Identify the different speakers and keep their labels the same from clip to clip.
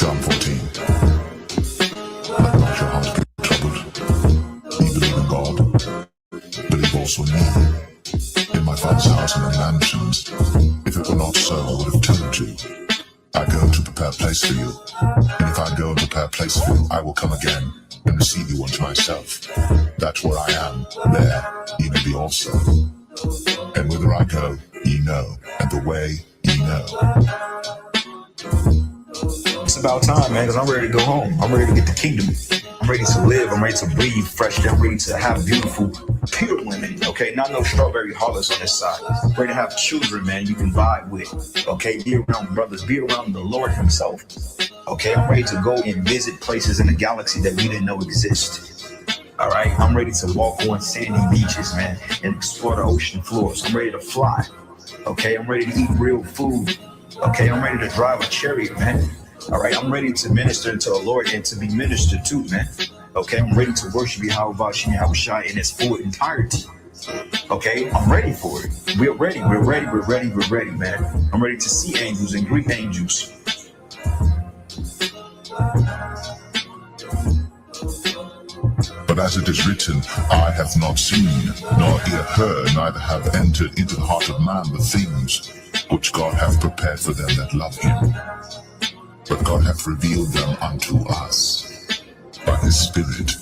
Speaker 1: John 14. Let not your heart be troubled. Ye believe in God, believe also in me. In my Father's house are many mansions. If it were not so, I would have told you. I go to prepare a place for you. And if I go and prepare a place for you, I will come again and receive you unto myself, that where I am, there ye may be also. And whither I go, ye know, and the way ye know.
Speaker 2: It's about time, man, because I'm ready to go home. I'm ready to get the kingdom. I'm ready to live. I'm ready to breathe fresh. I'm ready to have beautiful, pure women, okay? Not no strawberry harlots on this side. I'm ready to have children, man, you can vibe with, okay? Be around brothers. Be around the Lord himself, okay? I'm ready to go and visit places in the galaxy that we didn't know exist. All right, I'm ready to walk on sandy beaches, man, and explore the ocean floors. I'm ready to fly, okay? I'm ready to eat real food, okay? I'm ready to drive a chariot, man. All right, I'm ready to minister to the Lord and to be ministered to, man. Okay, I'm ready to worship Yahweh in its full entirety. Okay, I'm ready for it. We're ready, man. I'm ready to see angels and greet angels.
Speaker 1: But as it is written, eye hath not seen, nor ear heard, neither have entered into the heart of man the things which God hath prepared for them that love him. But God hath revealed them unto us by his Spirit.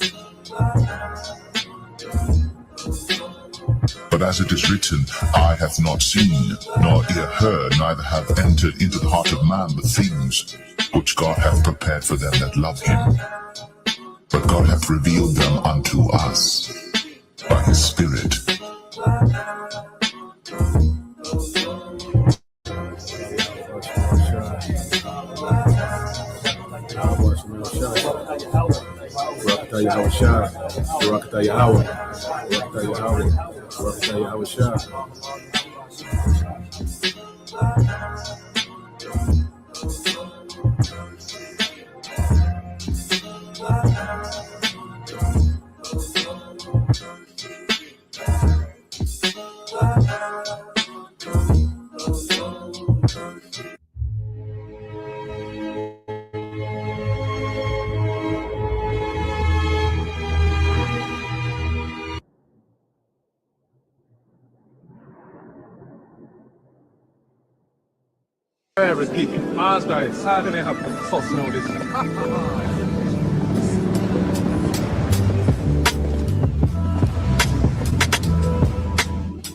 Speaker 1: But as it is written, eye hath not seen, nor ear heard, neither have entered into the heart of man the things which God hath prepared for them that love him. But God hath revealed them unto us by his Spirit.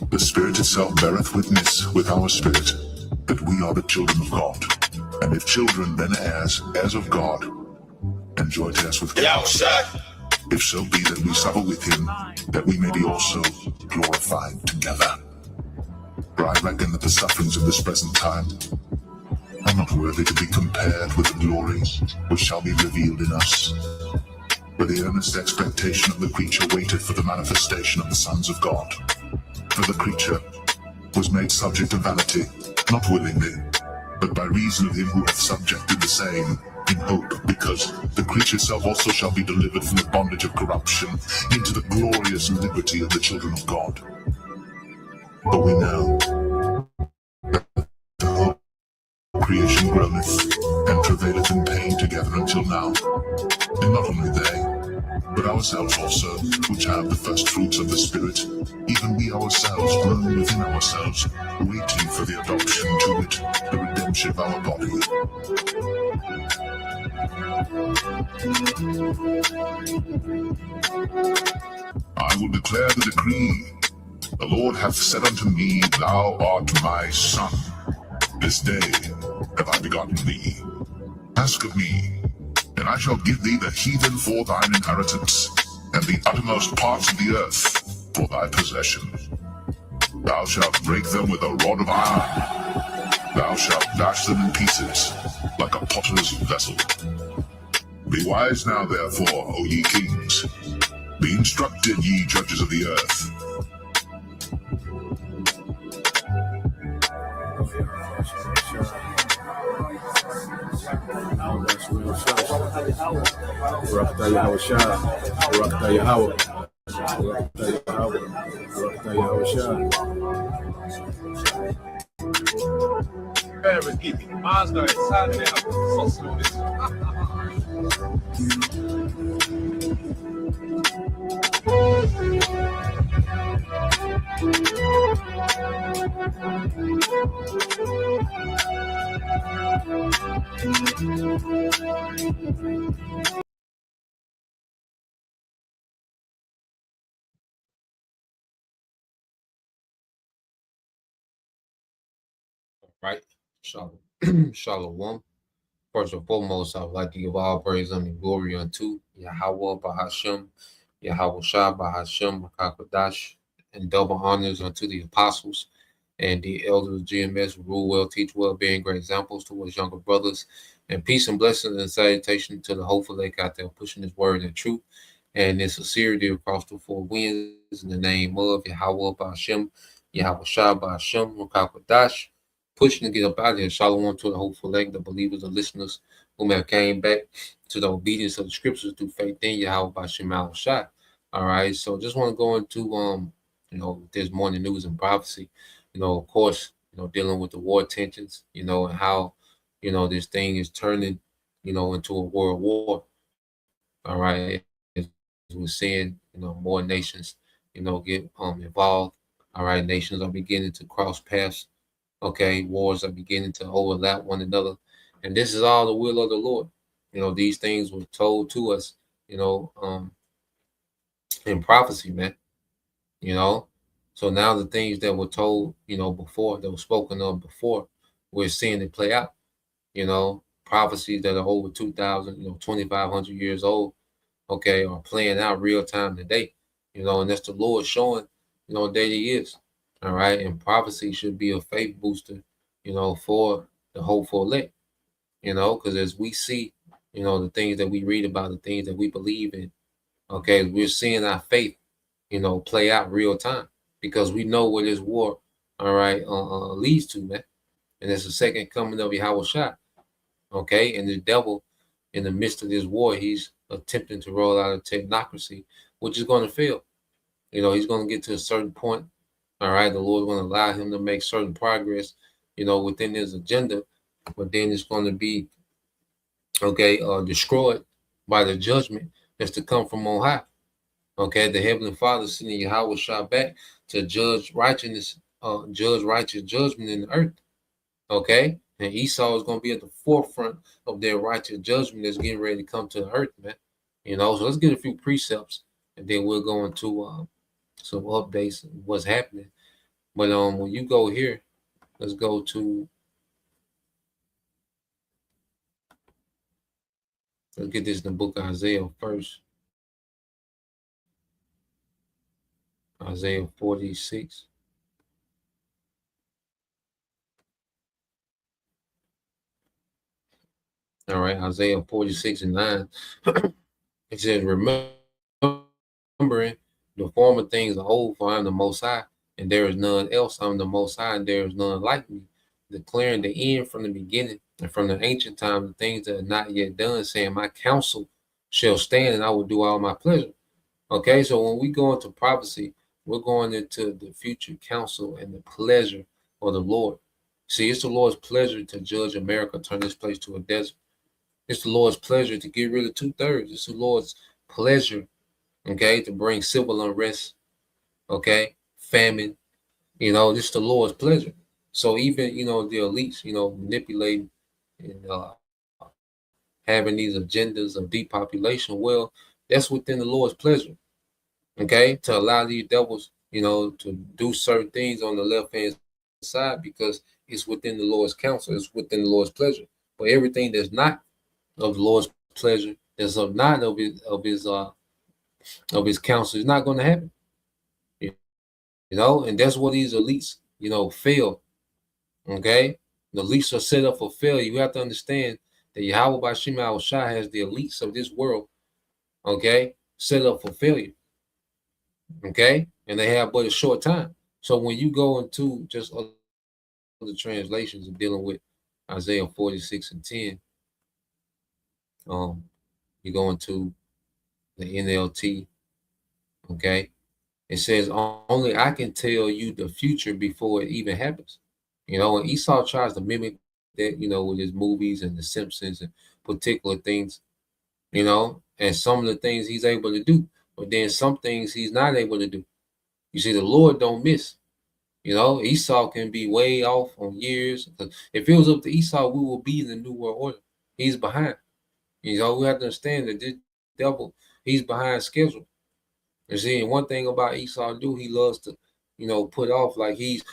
Speaker 1: The Spirit itself beareth witness with our spirit that we are the children of God. And if children, then heirs, heirs of God, and joint heirs with God. If so be that we suffer with him, that we may be also glorified together. For I reckon that the sufferings of this present time are not worthy to be compared with the glory which shall be revealed in us. For the earnest expectation of the creature waiteth for the manifestation of the sons of God. For the creature was made subject to vanity, not willingly, but by reason of him who hath subjected the same, in hope, because the creature itself also shall be delivered from the bondage of corruption into the glorious liberty of the children of God. For we know that the whole creation groaneth and travaileth in pain together until now. And not only they, but ourselves also, which have the first fruits of the Spirit, even we ourselves groan within ourselves, waiting for the adoption to it, the redemption of our body. I will declare the decree. The Lord hath said unto me, Thou art my son. This day have I begotten thee. Ask of me, and I shall give thee the heathen for thine inheritance, and the uttermost parts of the earth for thy possession. Thou shalt break them with a rod of iron. Thou shalt dash them in pieces, like a potter's vessel. Be wise now, therefore, O ye kings. Be instructed, ye judges of the earth.
Speaker 3: Right? Shalom. Shalom. First and foremost, I would like to give all praise and glory unto Yahweh Bahashem, Yahweh Shah Bahashem Makakadash, and double honors unto the apostles and the elders of GMS who rule well, teach well, being great examples towards younger brothers. And peace and blessings and salutation to the hopeful lake out there pushing his word and truth and in sincerity across the four winds in the name of Yahweh Bahashem, Yahweh Shah Bahashem Makakadash, pushing to get up out of here. Shalom to the hopeful lake, the believers, the listeners who have came back to the obedience of the scriptures through faith in Yahweh Bahashem Al Shah. All right, so just want to go into this morning news and prophecy. Of course, dealing with the war tensions, and how, this thing is turning, into a world war. All right, as we're seeing, more nations, get involved. All right, nations are beginning to cross paths. Okay, wars are beginning to overlap one another, and this is all the will of the Lord. These things were told to us, in prophecy, man. you know. So now the things that were told, before, that were spoken of before, we're seeing it play out. Prophecies that are over 2,000, 2,500 years old, okay, are playing out real time today. And that's the Lord showing, that He is. All right. And prophecy should be a faith booster, for the hopeful elect, because as we see, the things that we read about, the things that we believe in, okay, we're seeing our faith, play out real time because we know where this war, all right, leads to, man. And it's the second coming of Yahweh Shai, okay? And the devil, in the midst of this war, he's attempting to roll out a technocracy, which is going to fail. He's going to get to a certain point, all right? The Lord's going to allow him to make certain progress, within his agenda, but then it's going to be, okay, destroyed by the judgment that's to come from on high. Okay, the Heavenly Father sending Yahweh Shah back to judge righteousness, judge righteous judgment in the earth. Okay, and Esau is going to be at the forefront of their righteous judgment that's getting ready to come to the earth, man. So let's get a few precepts, and then we'll go into some updates of what's happening. But when you go here, let's go to, let's get this in the book of Isaiah first. Isaiah 46. All right, Isaiah 46 and 9. It says, remembering the former things are old, for I am the Most High, and there is none else. I am the Most High, and there is none like me. Declaring the end from the beginning, and from the ancient time, the things that are not yet done, saying, my counsel shall stand, and I will do all my pleasure. Okay, so when we go into prophecy, we're going into the future counsel and the pleasure of the Lord. See, it's the Lord's pleasure to judge America, turn this place to a desert. It's the Lord's pleasure to get rid of 2/3. It's the Lord's pleasure, okay, to bring civil unrest, okay, famine. It's the Lord's pleasure. So even, the elites, manipulating and having these agendas of depopulation, well, that's within the Lord's pleasure, okay, to allow these devils, to do certain things on the left-hand side because it's within the Lord's counsel, it's within the Lord's pleasure. But everything that's not of the Lord's pleasure, that's not of his counsel, is not going to happen. And that's what these elites, fail. Okay, the elites are set up for failure. You have to understand that Yahweh Bashim Al Shah has the elites of this world, okay, set up for failure. Okay, and they have but a short time. So when you go into just other translations of dealing with Isaiah 46 and 10, you go into the NLT, okay, it says, only I can tell you the future before it even happens. And Esau tries to mimic that, with his movies and The Simpsons and particular things, and some of the things he's able to do, but then some things he's not able to do. You see, the Lord don't miss. Esau can be way off on years. If it was up to Esau, we will be in the New World Order. He's behind. We have to understand that this devil, he's behind schedule. You see, and one thing about Esau he loves to, put off like he's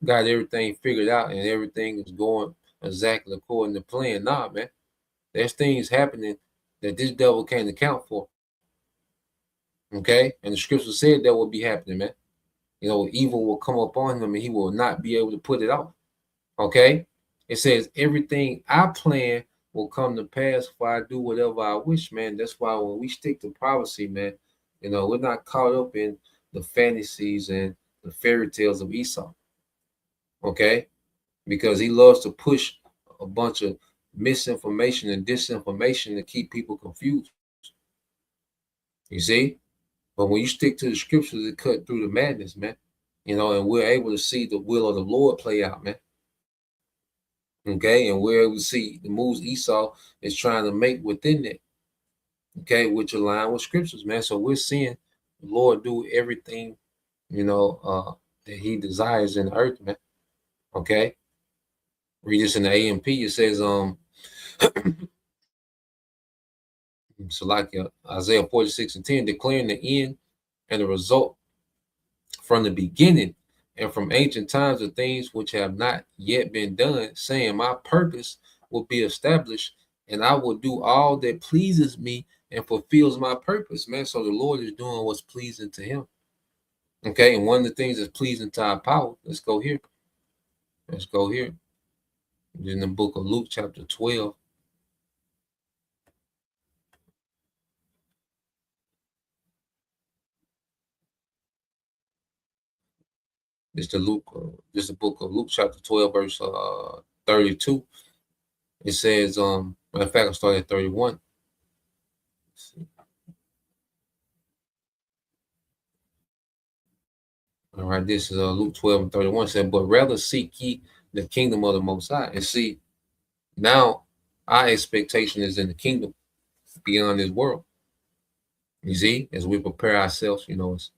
Speaker 3: got everything figured out and everything is going exactly according to plan. Nah, man. There's things happening that this devil can't account for. Okay? And the scripture said that will be happening, man. Evil will come upon him and he will not be able to put it off. Okay? It says everything I plan will come to pass if I do whatever I wish, man. That's why when we stick to prophecy, man, we're not caught up in the fantasies and the fairy tales of Esau. Okay? Because he loves to push a bunch of misinformation and disinformation to keep people confused. You see? But when you stick to the scriptures, it cut through the madness, man. And we're able to see the will of the Lord play out, man. Okay, and we're able to see the moves Esau is trying to make within it. Okay, which align with scriptures, man. So we're seeing the Lord do everything, that he desires in the earth, man. Okay. Read this in the AMP. It says, so like Isaiah 46:10, declaring the end and the result from the beginning and from ancient times of things which have not yet been done, saying, my purpose will be established and I will do all that pleases me and fulfills my purpose, man. So the Lord is doing what's pleasing to him. Okay, and one of the things that's pleasing to our power, let's go here. In the book of Luke, chapter 12. It's the book of Luke, chapter 12, verse 32. It says, matter of fact, I'll start at 31. All right, this is Luke 12:31. Said, but rather seek ye the kingdom of the Most High. And see, now our expectation is in the kingdom beyond this world. You see, as we prepare ourselves, as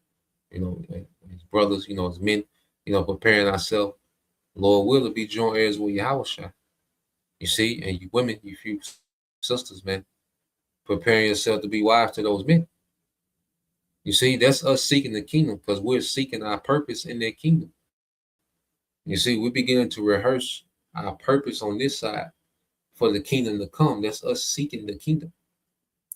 Speaker 3: brothers, as men, preparing ourselves, Lord will be joint heirs with Yahushua. You see, and you women, you few sisters, man, preparing yourself to be wives to those men. You see, that's us seeking the kingdom because we're seeking our purpose in that kingdom. You see, we're beginning to rehearse our purpose on this side for the kingdom to come. That's us seeking the kingdom.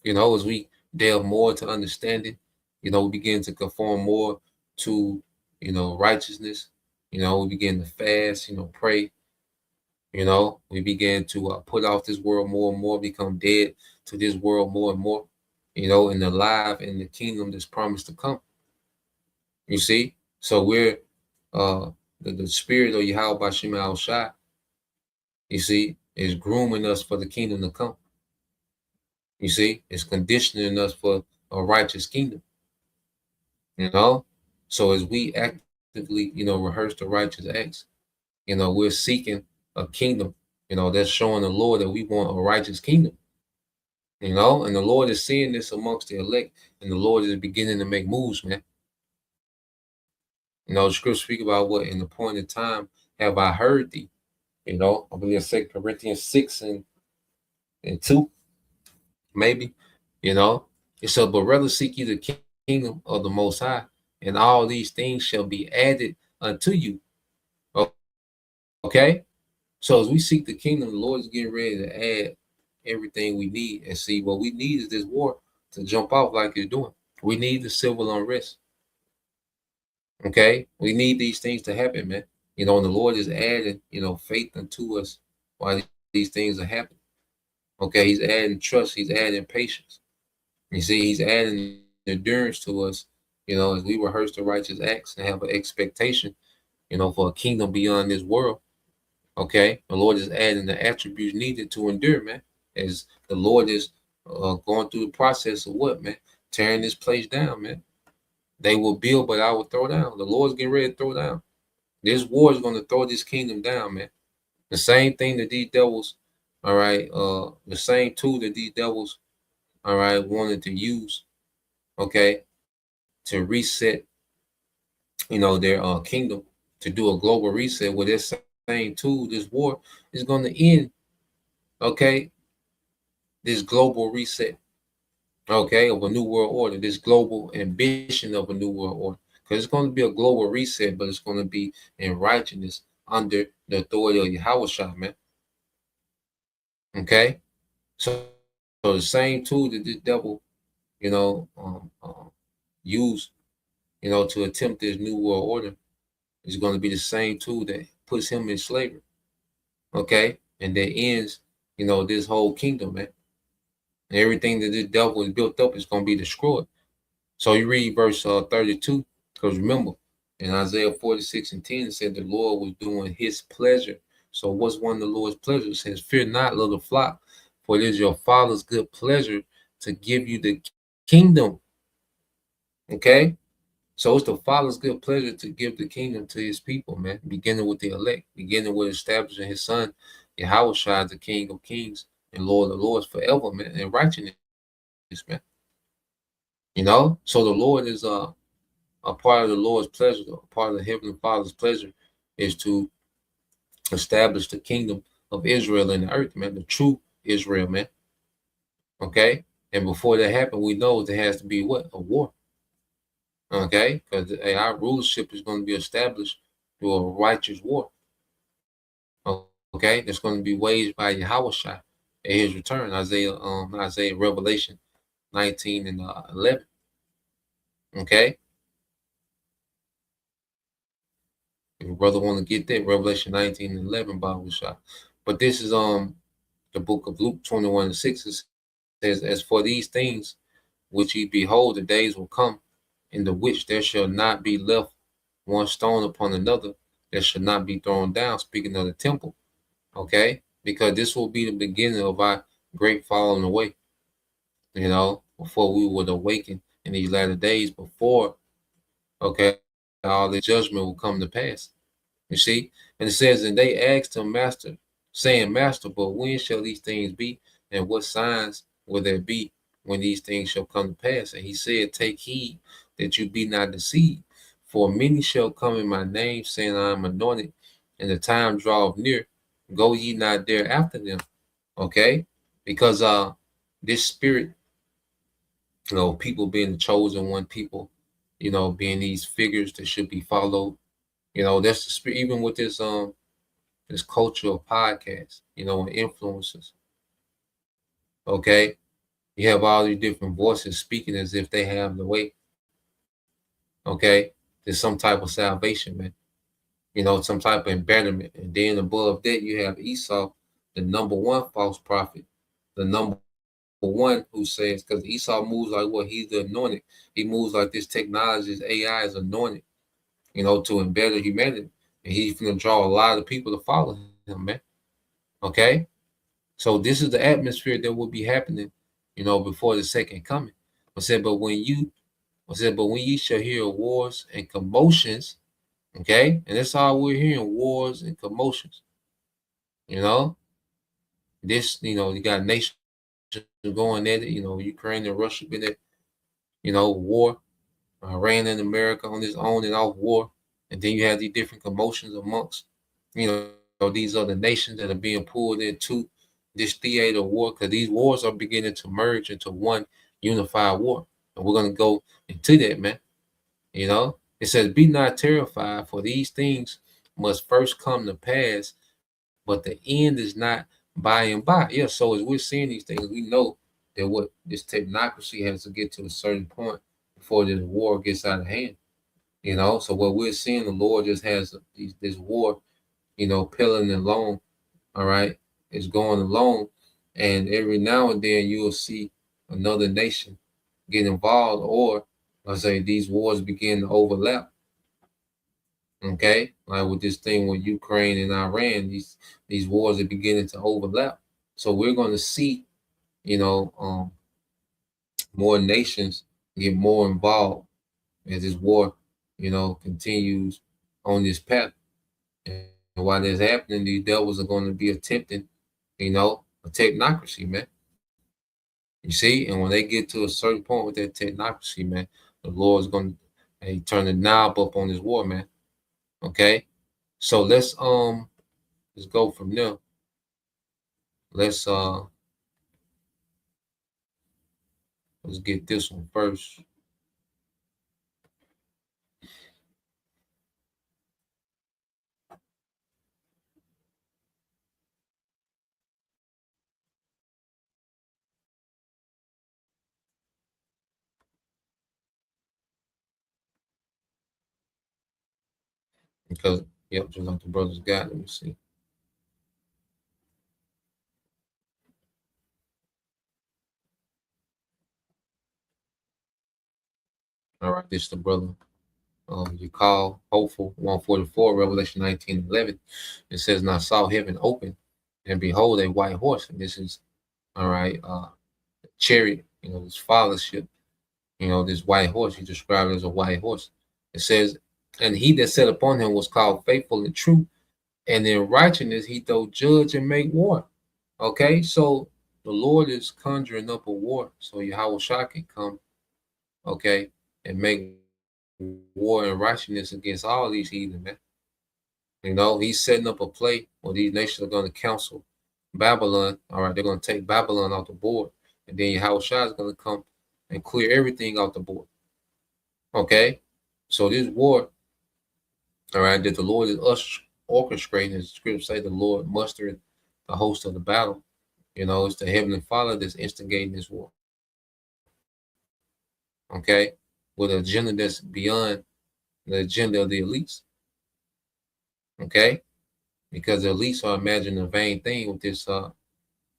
Speaker 3: As we delve more to understanding, we begin to conform more to, righteousness. We begin to fast, pray. We begin to put off this world more and more, become dead to this world more and more, and alive in the kingdom that's promised to come. You see? So we're the spirit of Yahweh Bashim Al Shai, you see, is grooming us for the kingdom to come. You see, it's conditioning us for a righteous kingdom. So as we actively, rehearse the righteous acts, we're seeking a kingdom, that's showing the Lord that we want a righteous kingdom. And the Lord is seeing this amongst the elect, and the Lord is beginning to make moves, man. The scripture speak about what in the point of time have I heard thee. I believe 2 Corinthians 6:2, maybe. It says, but rather seek ye the kingdom of the Most High, and all these things shall be added unto you. Okay? So as we seek the kingdom, the Lord is getting ready to add everything we need. And see, what we need is this war to jump off like it's doing. We need the civil unrest. Okay? We need these things to happen, man. And the Lord is adding, faith unto us while these things are happening. Okay? He's adding trust. He's adding patience. You see, he's adding endurance to us, as we rehearse the righteous acts and have an expectation, for a kingdom beyond this world. Okay, the Lord is adding the attributes needed to endure, man. As the Lord is going through the process of what, man? Tearing this place down, man. They will build, but I will throw down. The Lord's getting ready to throw down. This war is going to throw this kingdom down, man. The same thing that these devils, all right, the same tool that these devils, all right, wanted to use, okay, to reset, their kingdom, to do a global reset with this same tool. This war is going to end, okay, this global reset, okay, of a new world order, this global ambition of a new world order. Because it's going to be a global reset, but it's going to be in righteousness under the authority of Yahweh, man. Okay? So the same tool that the devil, you know, used, to attempt this new world order is going to be the same tool that puts him in slavery. Okay? And that ends, this whole kingdom, man. And everything that the devil is built up is going to be destroyed. So you read verse 32, because remember, in Isaiah 46 and 10, it said the Lord was doing his pleasure. So what's one of the Lord's pleasures? It says, fear not, little flock, for it is your Father's good pleasure to give you the kingdom. Okay? So it's the Father's good pleasure to give the kingdom to his people, man, beginning with the elect, beginning with establishing his son, Yahweh Shai, the King of kings and Lord of lords forever, man, in righteousness, man. So the Lord is a part of the Lord's pleasure, a part of the Heavenly Father's pleasure is to establish the kingdom of Israel in the earth, man, the true Israel, man. Okay? And before that happens, we know there has to be what? A war. Okay? Because our rulership is going to be established through a righteous war. Okay? That's going to be waged by Yahweh Shai at his return. Isaiah, Revelation 19 and 11. Okay? If your brother want to get that, Revelation 19 and 11, Bible Shai. But this is the book of Luke 21 and 6. It says, as for these things which ye behold, the days will come, in the which there shall not be left one stone upon another, that shall not be thrown down, speaking of the temple. Okay? Because this will be the beginning of our great falling away, before we would awaken in these latter days, before, okay, all the judgment will come to pass. You see? And it says, and they asked him, Master, saying, Master, but when shall these things be? And what signs will there be when these things shall come to pass? And he said, take heed that you be not deceived. For many shall come in my name, saying, I am anointed, and the time draweth near. Go ye not there after them. Okay? Because this spirit, people being the chosen one, people, being these figures that should be followed. That's the spirit, even with this culture of podcasts, and influencers. Okay. You have all these different voices speaking as if they have the way. Okay. There's some type of salvation, man. Some type of embetterment. And then above that, you have Esau, the number one false prophet, the number one who says, because Esau moves like what? He's the anointed. He moves like this technology, this AI is anointed, to embetter humanity. And he's going to draw a lot of people to follow him, man. Okay? So this is the atmosphere that will be happening, before the second coming. But when ye shall hear wars and commotions, okay? And that's all we're hearing, wars and commotions. This, you got nations going at it, Ukraine and Russia been at, war. Iran and America on this on and off war. And then you have these different commotions amongst, these other nations that are being pulled into this theater of war, because these wars are beginning to merge into one unified war. And we're going to go into that, man. It says, be not terrified, for these things must first come to pass, but the end is not by and by. Yeah, so as we're seeing these things, we know that what this technocracy has to get to a certain point before this war gets out of hand. So what we're seeing, the Lord just has this war, peeling along, all right, is going along. And every now and then you will see another nation get involved, or let's say these wars begin to overlap. Okay, like with this thing with Ukraine and Iran, these wars are beginning to overlap. So we're going to see, more nations get more involved as this war, continues on this path. while this happening, these devils are going to be attempting, a technocracy, man. You see, and when they get to a certain point with that technocracy, man, the Lord's going to turn the knob up on this war, man. Okay, so let's go from there. Let's get this one first. Because just like the brothers got, let me see. All right, this is the brother. You call hopeful 144, Revelation 19:11. It says, "Now I saw heaven open, and behold, a white horse." And this is all right. Chariot, this fathership. This white horse. He described it as a white horse. It says, "And he that sat upon him was called faithful and true, and in righteousness he doth judge and make war." Okay, so the Lord is conjuring up a war, so Yahweh Shah can come, okay, and make war and righteousness against all these heathen, man. He's setting up a play where these nations are going to counsel Babylon. All right, they're going to take Babylon off the board, and then Yahweh Shah is going to come and clear everything off the board. Okay, so this war, all right, that the Lord is orchestrating, as the scriptures say, the Lord mustering the host of the battle. It's the Heavenly Father that's instigating this war. Okay, with an agenda that's beyond the agenda of the elites. Okay, because the elites are imagining a vain thing with this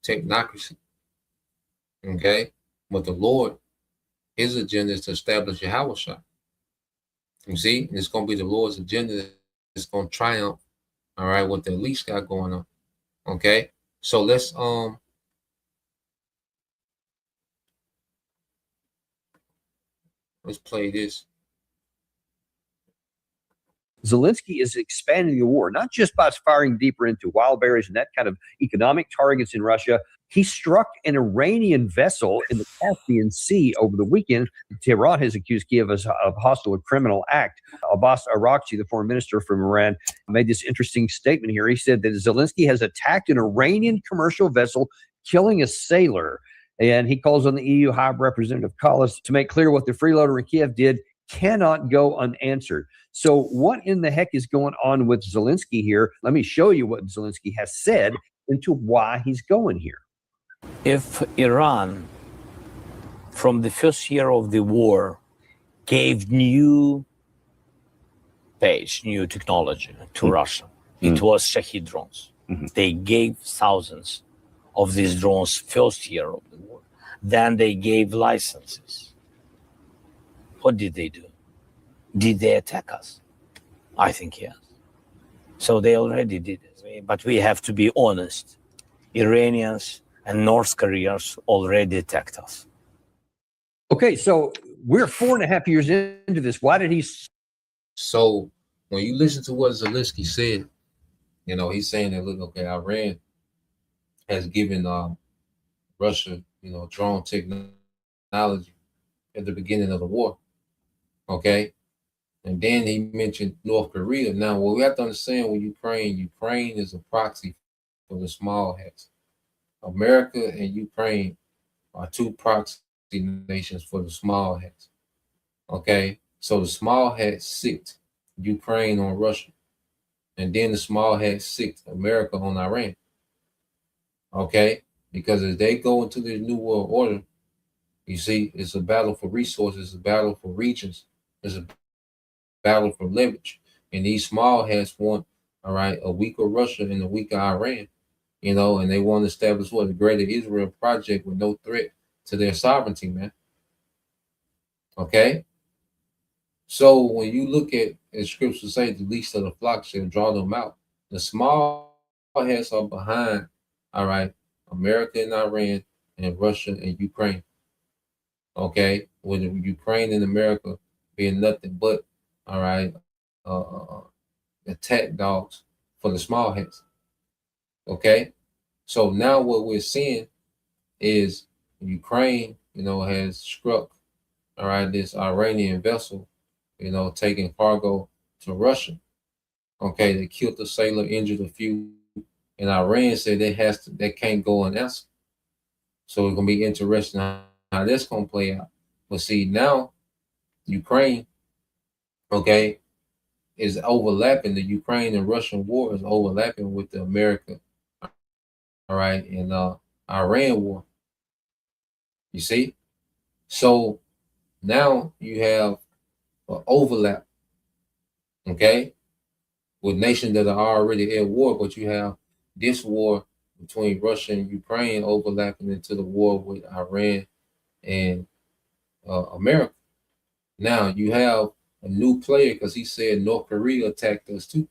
Speaker 3: technocracy. Okay, but the Lord, his agenda is to establish Yahweh Shah. You see, and it's going to be the Lord's agenda that's going to triumph. All right, what the elites got going on. Okay, so let's play this.
Speaker 4: Zelensky is expanding the war, not just by firing deeper into wild berries and that kind of economic targets in Russia. He struck an Iranian vessel in the Caspian Sea over the weekend. Tehran has accused Kiev of hostile criminal act. Abbas Araghchi, the foreign minister from Iran, made this interesting statement here. He said that Zelensky has attacked an Iranian commercial vessel, killing a sailor. And he calls on the EU High Representative Kallas to make clear what the freeloader in Kiev did cannot go unanswered. So what in the heck is going on with Zelensky here? Let me show you what Zelensky has said into why he's going here.
Speaker 5: If Iran, from the first year of the war, gave new technology to Russia, it was Shahid drones. They gave thousands of these drones first year of the war. Then they gave licenses. What did they do? Did they attack us? I think yes. So they already did it. But we have to be honest. Iranians and North Koreans already attacked us.
Speaker 4: Okay, so we're 4.5 years into this. Why did he?
Speaker 3: So when you listen to what Zelensky said, he's saying that, look, okay, Iran has given Russia, drone technology at the beginning of the war. Okay. And then he mentioned North Korea. Now, what we have to understand with Ukraine is a proxy for the small hats. America and Ukraine are two proxy nations for the small hats. Okay. So the small hats sicked Ukraine on Russia. And then the small hats sicked America on Iran. Okay. Because as they go into this new world order, you see, it's a battle for resources, it's a battle for regions, it's a battle for leverage. And these small hats want, all right, a weaker Russia and a weaker Iran, and they want to establish the greater Israel project with no threat to their sovereignty, man. Okay? So when you look at, as scripture say, the least of the flock shall draw them out. The small hats are behind, all right, America and Iran and Russia and Ukraine. Okay? With Ukraine and America being nothing but, all right, attack dogs for the small hats. Okay, so now what we're seeing is Ukraine, has struck, all right, this Iranian vessel, taking cargo to Russia. Okay, they killed the sailor, injured a few, and Iran said they can't go unanswered. So it's gonna be interesting how that's gonna play out. But see, now Ukraine, okay, is overlapping. The Ukraine and Russian war is overlapping with the America, all right, and Iran war. You see, so now you have an overlap, okay, with nations that are already at war, but you have this war between Russia and Ukraine overlapping into the war with Iran and America. Now you have a new player because he said North Korea attacked us too.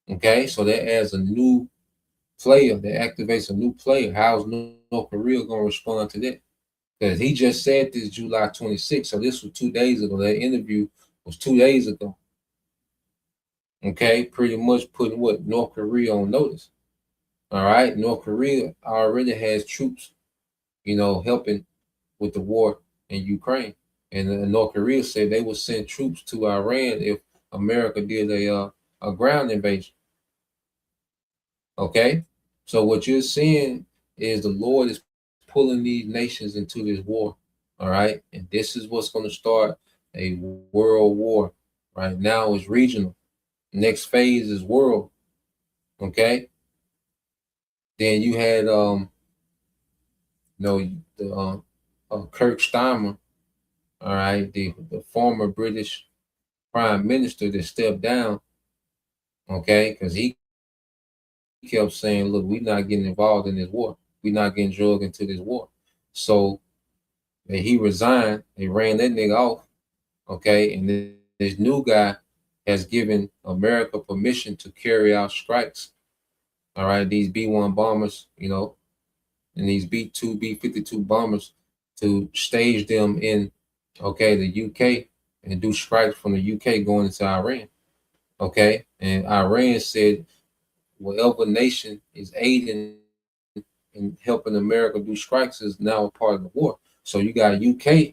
Speaker 3: Okay, so that adds a new player, that activates a new player. How's North Korea going to respond to that? Because he just said this July 26th, so this was 2 days ago. That interview was 2 days ago. Okay, pretty much putting what North Korea on notice. All right, North Korea already has troops, helping with the war in Ukraine. And North Korea said they would send troops to Iran if America did a ground invasion. Okay, so what you're seeing is the Lord is pulling these nations into this war. All right, and this is what's going to start a world war. Right now it's regional. Next phase is world. Okay. Then you had Kirk Starmer, all right, the former British Prime Minister that stepped down, okay, because he kept saying, look, we're not getting involved in this war. We're not getting drugged into this war. So he resigned. They ran that nigga off, okay, and this new guy has given America permission to carry out strikes. All right, these B-1 bombers, and these B-2, B-52 bombers to stage them in, the UK and do strikes from the UK going into Iran. Okay, and Iran said whatever nation is aiding and helping America do strikes is now a part of the war. So you got UK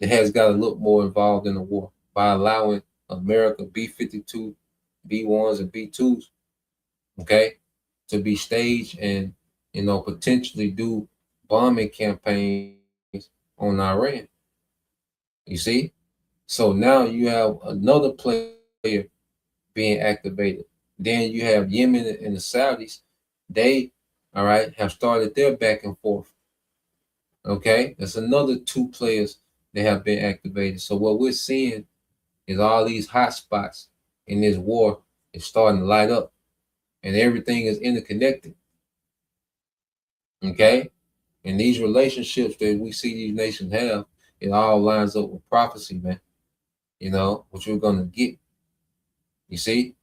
Speaker 3: that has got a little more involved in the war by allowing America B-52, B-1s, and B-2s, okay, to be staged and, potentially do bombing campaigns on Iran. You see? So now you have another player being activated. Then you have Yemen and the Saudis. They, all right, have started their back and forth. Okay? That's another 2 players that have been activated. So what we're seeing is all these hot spots in this war is starting to light up. And everything is interconnected. Okay? And these relationships that we see these nations have, it all lines up with prophecy, man. What you're going to get. You see?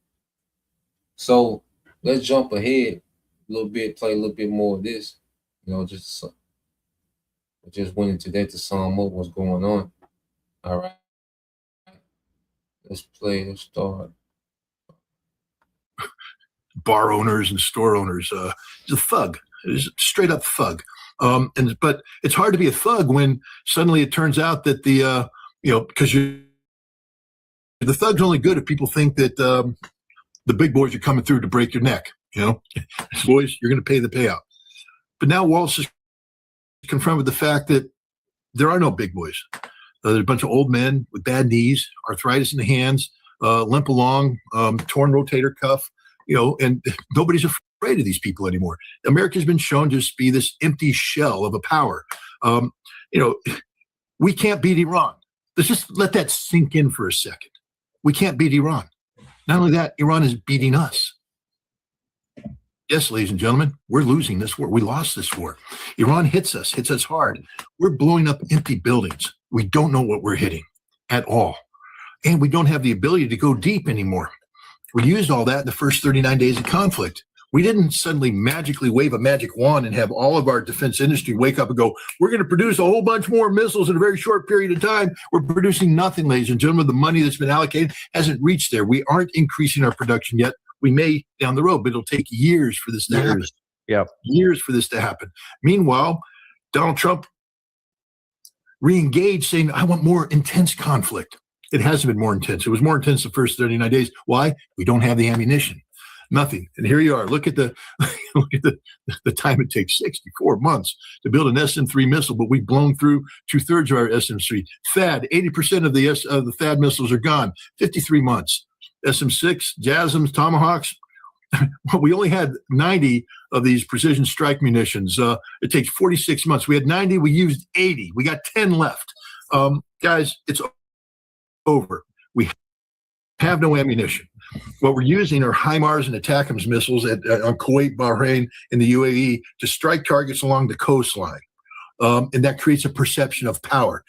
Speaker 3: So let's jump ahead a little bit, play a little bit more of this. Just went into that to sum up what's going on. All right. Let's start.
Speaker 6: Bar owners and store owners. He's a thug. He's a straight up thug. But it's hard to be a thug when suddenly it turns out that because the thug's only good if people think that the big boys are coming through to break your neck. Boys, you're going to pay the payout. But now Walsh is confronted with the fact that there are no big boys. There's a bunch of old men with bad knees, arthritis in the hands, limp along, torn rotator cuff. And nobody's afraid of these people anymore. America's been shown to just be this empty shell of a power. We can't beat Iran. Let's just let that sink in for a second. We can't beat Iran. Not only that, Iran is beating us. Yes, ladies and gentlemen, we're losing this war. We lost this war. Iran hits us hard. We're blowing up empty buildings. We don't know what we're hitting at all. And we don't have the ability to go deep anymore. We used all that in the first 39 days of conflict. We didn't suddenly magically wave a magic wand and have all of our defense industry wake up and go, we're going to produce a whole bunch more missiles in a very short period of time. We're producing nothing, ladies and gentlemen. The money that's been allocated hasn't reached there. We aren't increasing our production yet. We may down the road, but it'll take years for this to happen.
Speaker 4: Yep.
Speaker 6: Years for this to happen. Meanwhile, Donald Trump re-engaged saying, I want more intense conflict. It hasn't been more intense. It was more intense the first 39 days. Why? We don't have the ammunition. Nothing. And here you are. Look at the time it takes, 64 months to build an SM-3 missile, but we've blown through 2/3 of our SM-3. THAAD, 80% of the THAAD missiles are gone. 53 months. SM-6, JASSMs, Tomahawks. We only had 90 of these precision strike munitions. It takes 46 months. We had 90. We used 80. We got 10 left. Guys, it's over. We have no ammunition. What we're using are HIMARS and ATACMS missiles on Kuwait, Bahrain, and the UAE to strike targets along the coastline. And that creates a perception of power.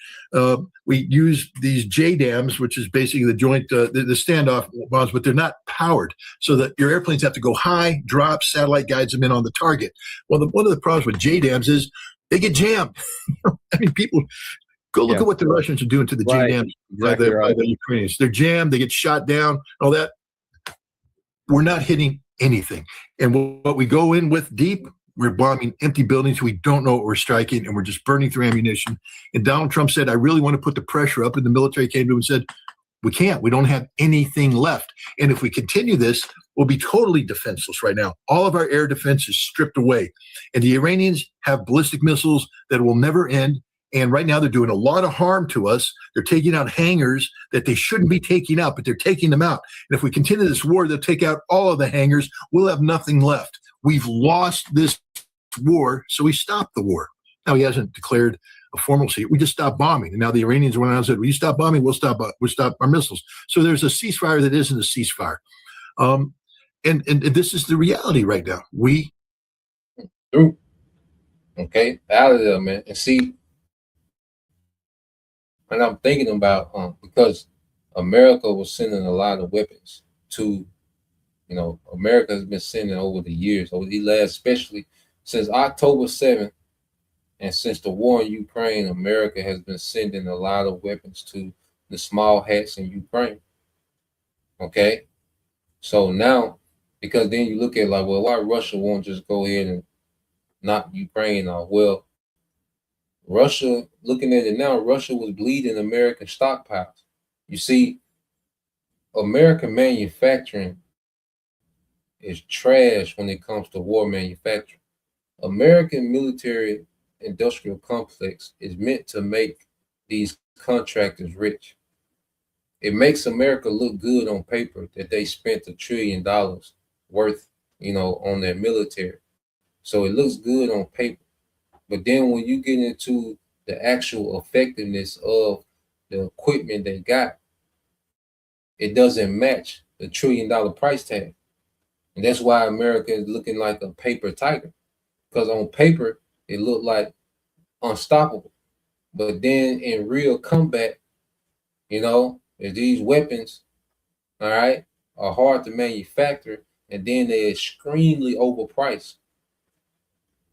Speaker 6: We use these JDAMs, which is basically the joint, the standoff bombs, but they're not powered. So that your airplanes have to go high, drop, satellite guides them in on the target. Well, one of the problems with JDAMs is they get jammed. I mean, people... Go look at what the Russians are doing to the JDAMs by the Ukrainians. They're jammed. They get shot down. All that. We're not hitting anything. And what we go in with deep, we're bombing empty buildings. We don't know what we're striking, and we're just burning through ammunition. And Donald Trump said, I really want to put the pressure up. And the military came to him and said, we can't. We don't have anything left. And if we continue this, we'll be totally defenseless right now. All of our air defense is stripped away. And the Iranians have ballistic missiles that will never end. And right now they're doing a lot of harm to us. They're taking out hangars that they shouldn't be taking out, but they're taking them out. And if we continue this war, they'll take out all of the hangars. We'll have nothing left. We've lost this war, so we stopped the war. Now, he hasn't declared a formal cease. We just stopped bombing. And now the Iranians went out and said, well, you stop bombing, we'll stop our missiles. So there's a ceasefire that isn't a ceasefire. And this is the reality right now. We
Speaker 3: through. Okay, out of there, man. And see, and I'm thinking about because America was sending a lot of weapons to, America has been sending over the years, over the last, especially since October 7th, and since the war in Ukraine, America has been sending a lot of weapons to the small hats in Ukraine. Okay, so now, because then you look at like, well, why Russia won't just go ahead and knock Ukraine off? Well, Russia, looking at it now, Russia was bleeding American stockpiles. You see, American manufacturing is trash when it comes to war manufacturing. American military industrial complex is meant to make these contractors rich. It makes America look good on paper that they spent $1 trillion worth, on their military. So it looks good on paper. But then when you get into the actual effectiveness of the equipment they got, it doesn't match the $1 trillion price tag. And that's why America is looking like a paper tiger. Because on paper, it looked like unstoppable. But then in real combat, if these weapons, all right, are hard to manufacture, and then they're extremely overpriced.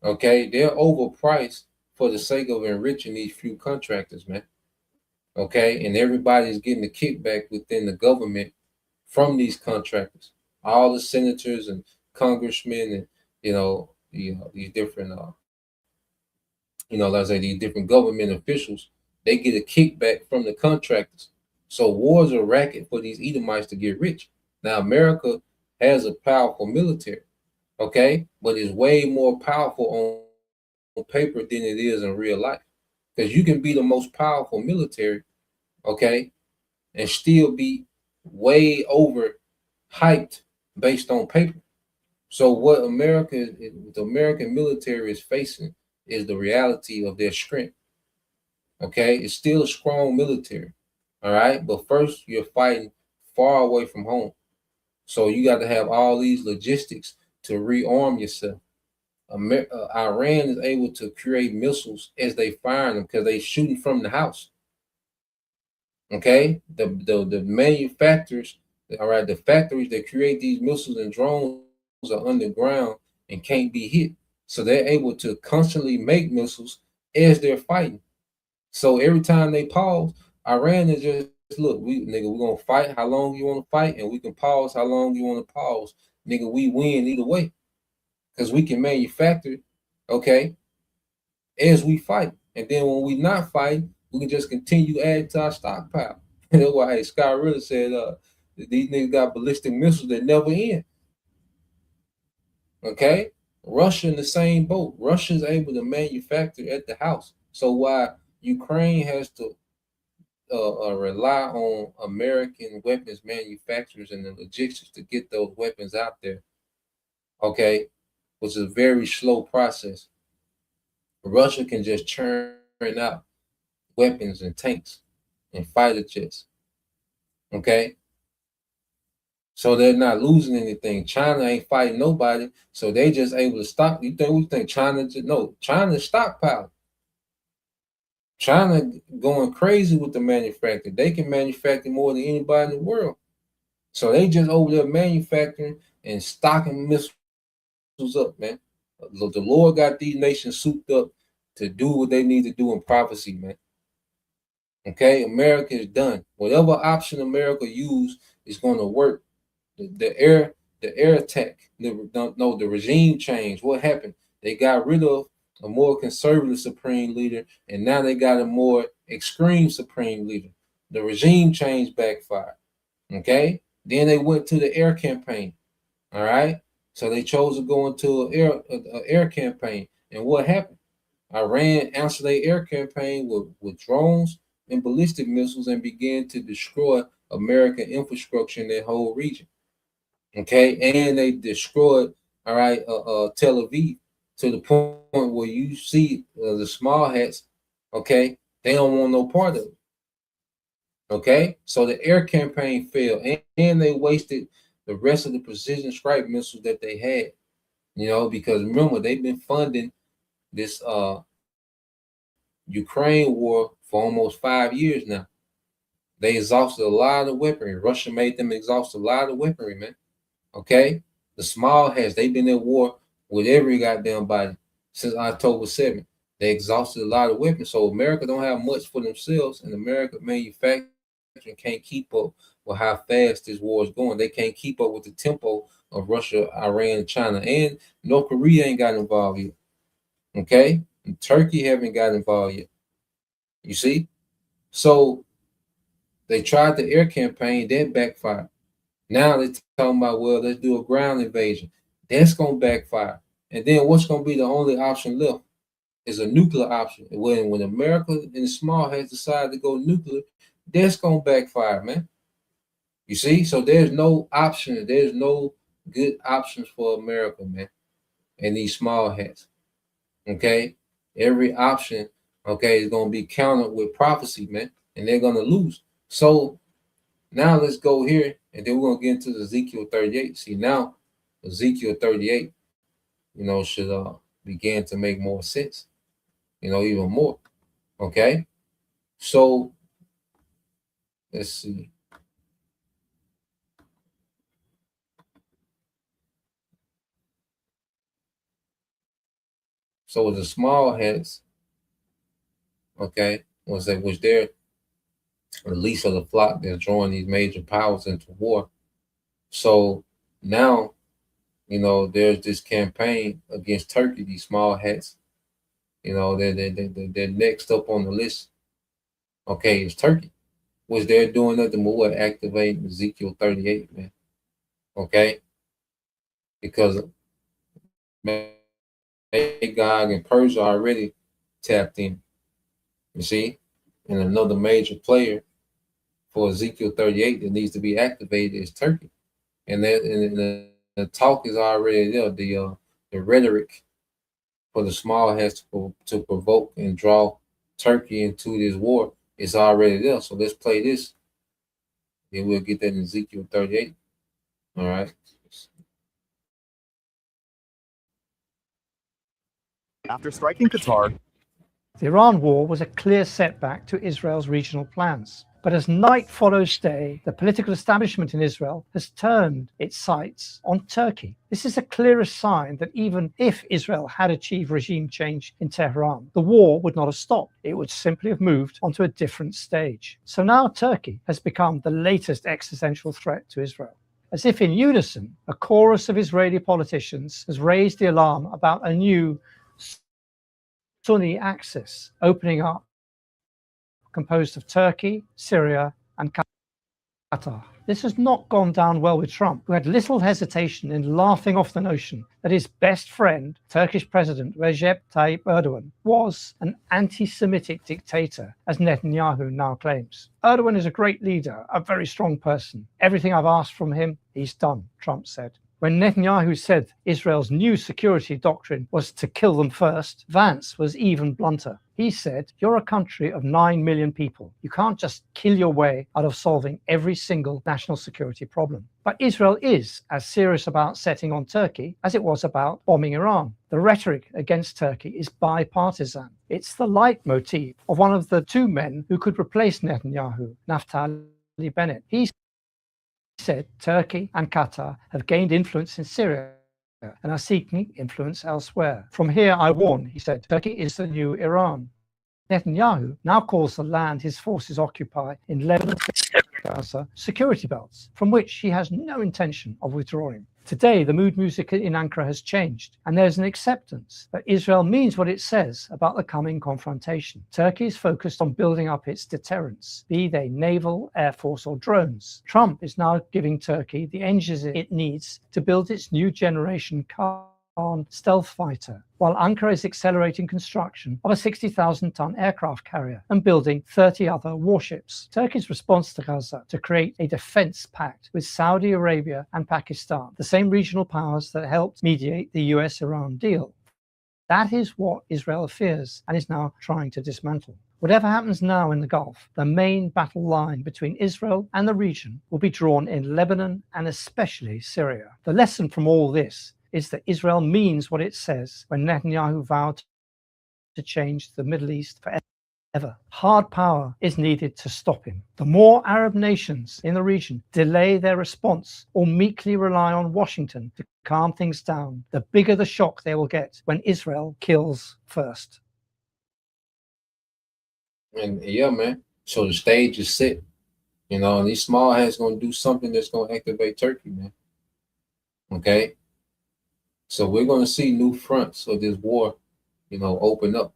Speaker 3: Okay, they're overpriced for the sake of enriching these few contractors, man. Okay, and everybody's getting a kickback within the government from these contractors. All the senators and congressmen and these different let's say these different government officials, they get a kickback from the contractors. So war's a racket for these Edomites to get rich. Now America has a powerful military. Okay, but it's way more powerful on paper than it is in real life. Because you can be the most powerful military, okay, and still be way over hyped based on paper. So what the American military is facing is the reality of their strength. Okay, it's still a strong military, all right, but first you're fighting far away from home. So you got to have all these logistics to rearm yourself. Iran is able to create missiles as they fire them because they shooting from the house. Okay, the manufacturers, all right, the factories that create these missiles and drones are underground and can't be hit. So they're able to constantly make missiles as they're fighting. So every time they pause, Iran is just look, we're gonna fight how long you want to fight, and we can pause how long you want to pause. Nigga, we win either way. Because we can manufacture, okay, as we fight. And then when we not fighting, we can just continue adding to our stockpile. That's why Scott really said these niggas got ballistic missiles that never end. Okay? Russia in the same boat. Russia's able to manufacture at the house. So while Ukraine has to rely on American weapons manufacturers and the logistics to get those weapons out there, okay, which is a very slow process. Russia can just churn out weapons and tanks and fighter jets. Okay? So they're not losing anything. China ain't fighting nobody, so they just able to stop. We think China just no, China's stockpile. China going crazy with the manufacturing. They can manufacture more than anybody in the world. So they just over there manufacturing and stocking missiles up, man. The Lord got these nations souped up to do what they need to do in prophecy, man. Okay, America is done. Whatever option America use is going to work. The air attack, the regime change. What happened? They got rid of a more conservative supreme leader, and now they got a more extreme supreme leader. The regime change backfired. Okay, then they went to the air campaign. All right, so they chose to go into an air campaign, and what happened? Iran answered their air campaign with drones and ballistic missiles and began to destroy American infrastructure in that whole region. Okay, and they destroyed, all right, Tel Aviv to the point where you see the small hats. Okay, they don't want no part of it. Okay, so the air campaign failed, and they wasted the rest of the precision strike missiles that they had. You know, because remember they've been funding this Ukraine war for almost 5 years now. They exhausted a lot of weaponry. Russia made them exhaust a lot of weaponry, man. Okay? The small hats, they've been in war with every goddamn body since October 7th. They exhausted a lot of weapons. So America don't have much for themselves, and America manufacturing can't keep up with how fast this war is going. They can't keep up with the tempo of Russia, Iran, China, and North Korea ain't got involved yet. Okay? And Turkey haven't got involved yet. You see? So they tried the air campaign, that backfired. Now they're talking about, well, let's do a ground invasion. That's going to backfire. And then what's going to be the only option left is a nuclear option. When America and the small has decided to go nuclear, that's going to backfire, man. You see? So there's no option. There's no good options for America, man, and these small hats. Okay? Every option, okay, is going to be countered with prophecy, man, and they're going to lose. So now let's go here, and then we're going to get into Ezekiel 38. See, now Ezekiel 38, you know, should begin to make more sense, you know, even more. Okay? So let's see. So with the small hats, okay, which they're the least of the flock that's drawing these major powers into war. So now, you know, there's this campaign against Turkey, these small hats. You know, they're next up on the list. Okay, it's Turkey, which they're doing nothing more activating Ezekiel 38, man. Okay, because Magog and Persia already tapped in. You see, and another major player for Ezekiel 38 that needs to be activated is Turkey, and the talk is already there. The rhetoric for the small has to provoke and draw Turkey into this war is already there. So let's play this. Then we'll get that in Ezekiel 38. All right.
Speaker 7: After striking Qatar,
Speaker 8: The Iran war was a clear setback to Israel's regional plans.
Speaker 7: But as night follows day, the political establishment in Israel has turned its sights on Turkey. This is the clearest sign that even if Israel had achieved regime change in Tehran, the war would not have stopped. It would simply have moved onto a different stage. So now Turkey has become the latest existential threat to Israel. As if in unison, a chorus of Israeli politicians has raised the alarm about a new Sunni axis opening up, composed of Turkey, Syria, and Qatar. This has not gone down well with Trump, who had little hesitation in laughing off the notion that his best friend, Turkish President Recep Tayyip Erdogan, was an anti-Semitic dictator, as Netanyahu now claims. Erdogan is a great leader, a very strong person. Everything I've asked from him, he's done, Trump said. When Netanyahu said Israel's new security doctrine was to kill them first, Vance was even blunter. He said, you're a country of 9 million people. You can't just kill your way out of solving every single national security problem. But Israel is as serious about setting on Turkey as it was about bombing Iran. The rhetoric against Turkey is bipartisan. It's the leitmotif of one of the two men who could replace Netanyahu, Naftali Bennett. He said Turkey and Qatar have gained influence in Syria and are seeking influence elsewhere. From here, I warn, he said, Turkey is the new Iran. Netanyahu now calls the land his forces occupy in Lebanon and Gaza security belts, from which he has no intention of withdrawing. Today, the mood music in Ankara has changed, and there's an acceptance that Israel means what it says about the coming confrontation. Turkey is focused on building up its deterrence, be they naval, air force, or drones. Trump is now giving Turkey the engines it needs to build its new generation Khan stealth fighter, while Ankara is accelerating construction of a 60,000-ton aircraft carrier and building 30 other warships. Turkey's response to Gaza to create a defense pact with Saudi Arabia and Pakistan, the same regional powers that helped mediate the US-Iran deal. That is what Israel fears and is now trying to dismantle. Whatever happens now in the Gulf, the main battle line between Israel and the region will be drawn in Lebanon and especially Syria. The lesson from all this is that Israel means what it says when Netanyahu vowed to change the Middle East forever. Hard power is needed to stop him. The more Arab nations in the region delay their response or meekly rely on Washington to calm things down, the bigger the shock they will get when Israel kills first.
Speaker 3: And yeah, man. So the stage is set. You know, and these small hats gonna do something that's gonna activate Turkey, man. Okay. So we're going to see new fronts of this war, you know, open up.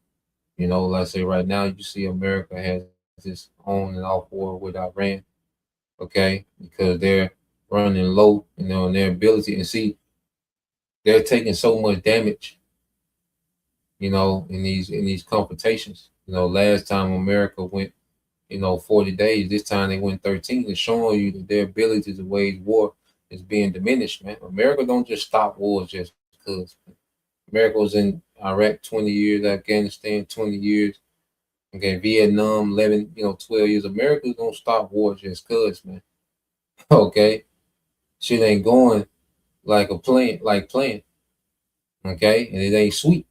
Speaker 3: You know, let's say right now you see America has this on and off war with Iran, okay, because they're running low, you know, in their ability. And see, they're taking so much damage, you know, in these confrontations. You know, last time America went, you know, 40 days. This time they went 13. It's showing you that their ability to wage war is being diminished, man. America don't just stop wars just because. America was in Iraq 20 years, Afghanistan 20 years, okay, Vietnam 11, 12 years. America don't stop wars just because, man. Okay, shit ain't going like playing, okay, and it ain't sweet,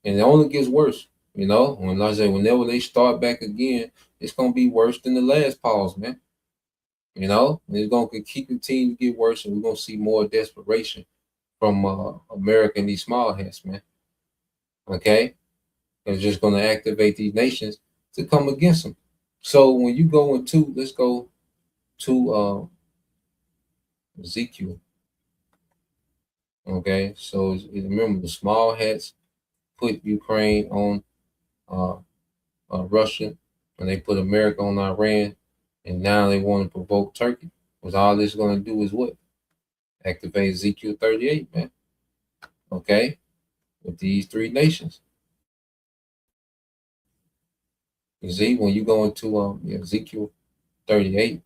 Speaker 3: and it only gets worse. You know, when I say whenever they start back again, it's gonna be worse than the last pause, man. You know, and it's gonna continue to get worse, and we're gonna see more desperation from America and these small hats, man. Okay, it's just gonna activate these nations to come against them. So when you go into, let's go to Ezekiel. Okay, so remember the small hats put Ukraine on Russia, and they put America on Iran, and now they want to provoke Turkey. Because all this is going to do is what? Activate Ezekiel 38, man. Okay, with these three nations. You see, when you go into Ezekiel 38,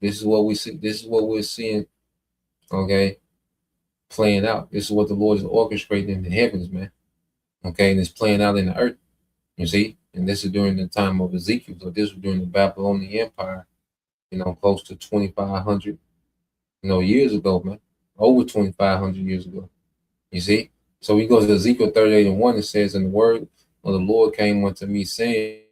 Speaker 3: this is what we see. This is what we're seeing. Okay, playing out. This is what the Lord is orchestrating in the heavens, man. Okay, and it's playing out in the earth. You see, and this is during the time of Ezekiel. So this was during the Babylonian Empire. Close to 2,500, years ago, man. Over 2,500 years ago. You see? So we go to Ezekiel 38:1. It says, "And the word of the Lord came unto me, saying,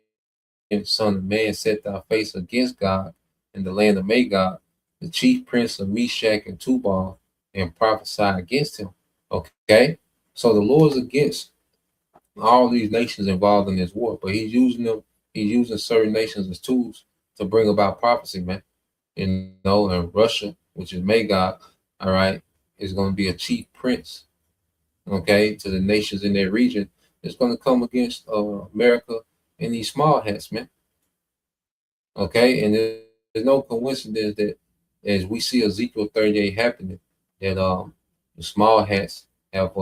Speaker 3: Son of Man, set thy face against God in the land of Magog, the chief prince of Meshach and Tubal, and prophesy against him. Okay? So the Lord's against all these nations involved in this war, but he's using certain nations as tools to bring about prophecy, man. And Russia, which is Magog, all right, is going to be a chief prince, okay, to the nations in their region. It's going to come against America and these small hats, man. Okay, and there's no coincidence that as we see Ezekiel 38 happening, that the small hats have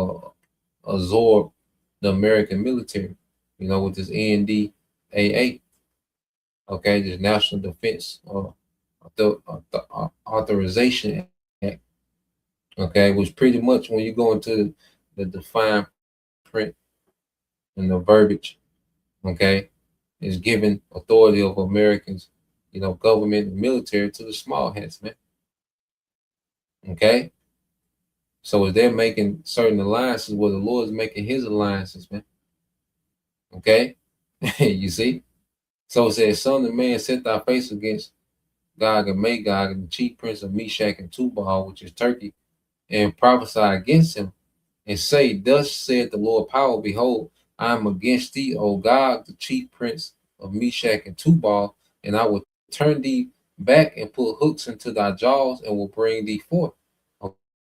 Speaker 3: absorbed the American military, with this NDAA, okay, this National Defense Authorization Act, okay, which pretty much when you go into the defined print and the verbiage, okay, is giving authority of Americans, government and military to the small hats, man. Okay, so as they're making certain alliances, well, the Lord is making His alliances, man. Okay, you see. So it says, Son of Man, set thy face against Gog and Magog, and the chief prince of Meshach and Tubal, which is Turkey, and prophesy against him, and say, Thus saith the Lord power, behold, I am against thee, O Gog, the chief prince of Meshach and Tubal, and I will turn thee back and put hooks into thy jaws, and will bring thee forth.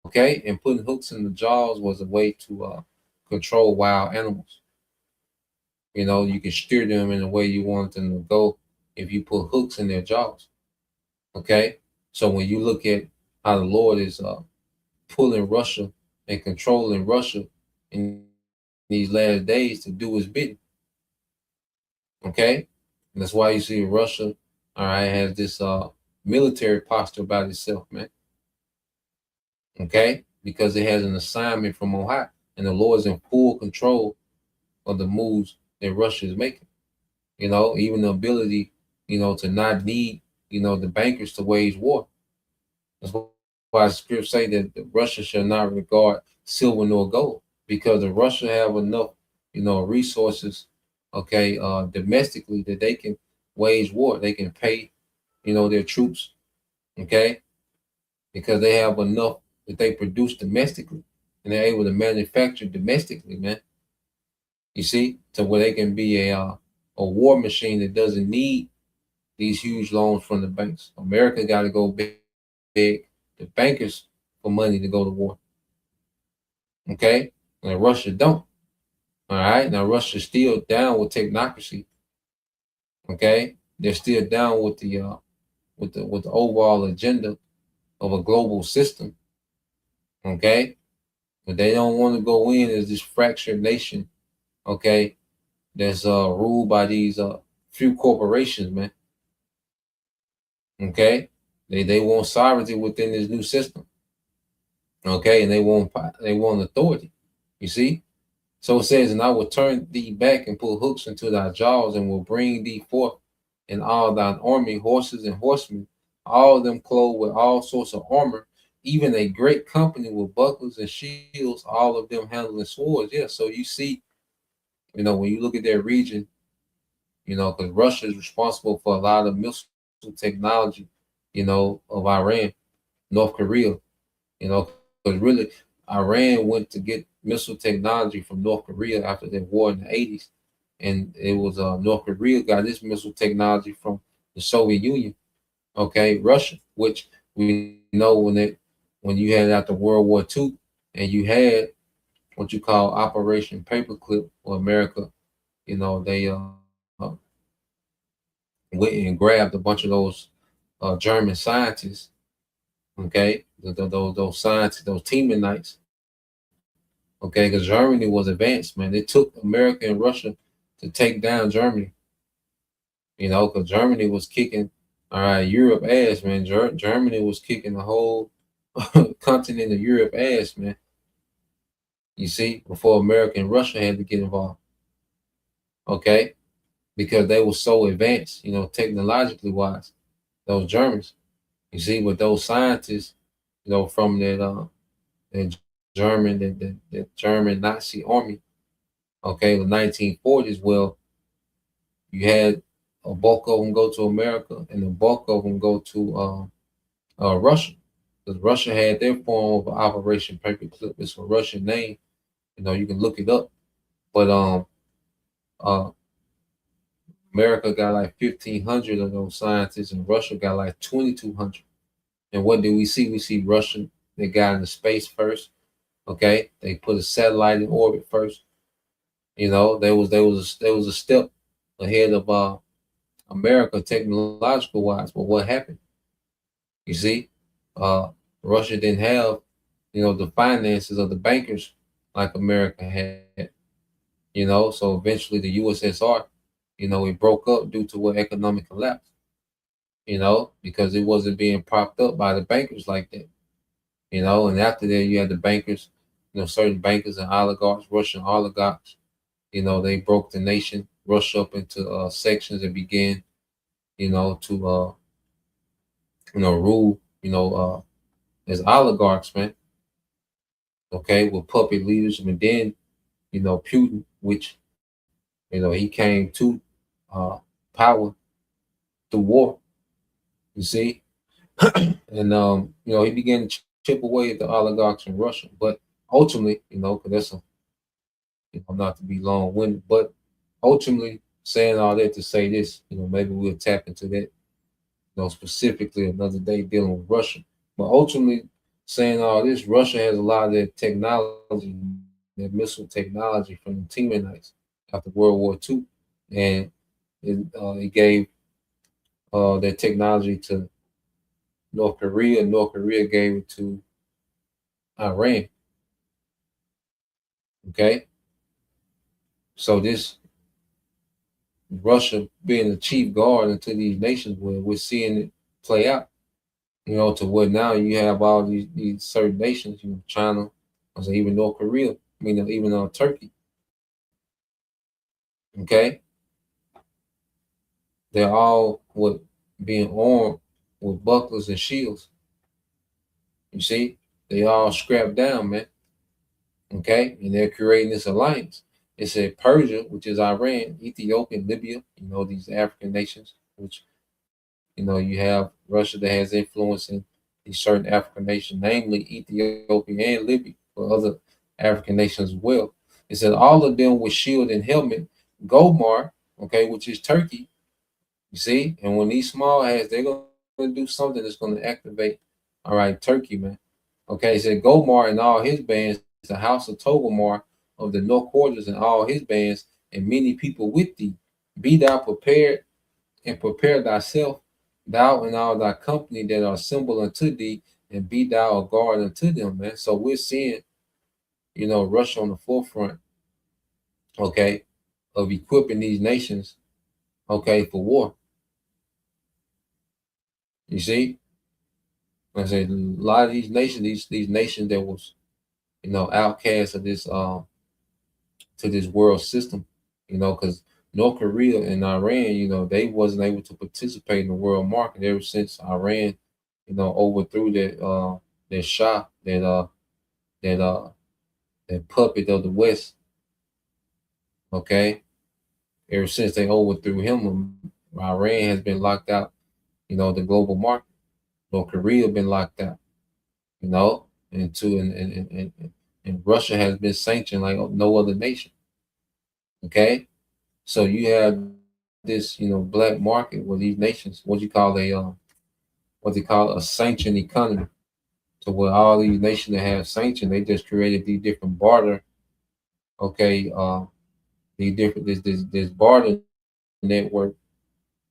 Speaker 3: Okay, and putting hooks in the jaws was a way to control wild animals. You can steer them in the way you want them to go if you put hooks in their jaws. Okay, so when you look at how the Lord is pulling Russia and controlling Russia in these last days to do His bidding. Okay, and that's why you see Russia, all right, has this military posture about itself, man. Okay, because it has an assignment from on high, and the Lord is in full control of the moves that Russia is making. Even the ability, to not need, the bankers to wage war. That's why the scriptures say that Russia shall not regard silver nor gold, because if Russia have enough, resources, okay, domestically, that they can wage war, they can pay, their troops, okay, because they have enough that they produce domestically, and they're able to manufacture domestically, man. You see, to where they can be a war machine that doesn't need these huge loans from the banks. America got to go beg the bankers for money to go to war. Okay, and Russia don't. All right, now Russia's still down with technocracy. Okay, they're still down with the overall agenda of a global system. Okay, but they don't want to go in as this fractured nation. Okay, that's ruled by these few corporations, man. Okay, they want sovereignty within this new system. Okay, and they want authority. You see, so it says, and I will turn thee back and put hooks into thy jaws, and will bring thee forth in all thine army, horses and horsemen, all of them clothed with all sorts of armor, even a great company with bucklers and shields, all of them handling swords. Yeah, so you see, when you look at their region, because Russia is responsible for a lot of missile technology, of Iran, North Korea, because really Iran went to get missile technology from North Korea after their war in the 80s. And it was North Korea got this missile technology from the Soviet Union, okay, Russia, which we know when you had after World War II, and you had what you call Operation Paperclip, or America, they went and grabbed a bunch of those German scientists, okay, those scientists, those teaming knights, okay, because Germany was advanced, man. It took America and Russia to take down Germany, because Germany was kicking, all right, Europe ass, man. Germany was kicking the whole continent of Europe ass, man. You see, before America and Russia had to get involved, okay, because they were so advanced, technologically wise, those Germans. You see, with those scientists, from that German Nazi army, okay, the 1940s. Well, you had a bulk of them go to America, and the bulk of them go to Russia, because Russia had their form of Operation Paperclip. It's a Russian name. You can look it up. But uh, America got like 1,500 of those scientists, and Russia got like 2,200. And what do we see? We see Russia. They got into space first. Okay, they put a satellite in orbit first. There was a step ahead of America technological wise. But what happened? You see, Russia didn't have the finances of the bankers like America had. So eventually the USSR, it broke up due to what economic collapse. Because it wasn't being propped up by the bankers like that. And after that you had the bankers, certain bankers and oligarchs, Russian oligarchs. They broke the nation, Russia up into sections and began, to rule, as oligarchs, man. Okay, with puppet leadership, and then, Putin, which, he came to power through war. You see, and he began to chip away at the oligarchs in Russia, but ultimately, because that's not to be long-winded, but ultimately, saying all that to say this, maybe we'll tap into that, specifically another day dealing with Russia. But ultimately, saying all this, Russia has a lot of that technology, that missile technology from the Teamanites after World War II, and it gave that technology to North Korea. North Korea gave it to Iran. Okay, so this Russia being the chief guard into these nations, where we're seeing it play out, to where now you have all these certain nations, China, even North Korea, even Turkey. Okay, they're all being armed with bucklers and shields. You see, they all strapped down, man. Okay, and they're creating this alliance. It said Persia, which is Iran, Ethiopia, Libya, these African nations, which, you have Russia that has influence in these certain African nations, namely Ethiopia and Libya, but other African nations as well. It said all of them with shield and helmet, Gomar, okay, which is Turkey, you see, and when these small hats, they're going to do something that's going to activate, all right, Turkey, man. Okay, it said Gomar and all his bands, the house of Togomar of the North Quarters and all his bands, and many people with thee. Be thou prepared and prepare thyself, thou and all thy company that are assembled unto thee, and be thou a guard unto them, man. So we're seeing, Russia on the forefront, okay, of equipping these nations, okay, for war. You see? I said a lot of these nations, these nations that was, outcast of this to this world system, because North Korea and Iran, they wasn't able to participate in the world market ever since Iran, overthrew that Shah, that puppet of the West. Okay, ever since they overthrew him, Iran has been locked out, the global market. North Korea been locked out, and Russia has been sanctioned like no other nation. Okay, so you have this, black market where these nations, what they call a sanctioned economy. So where all these nations that have sanctioned, they just created these different barter, okay, these different this barter network,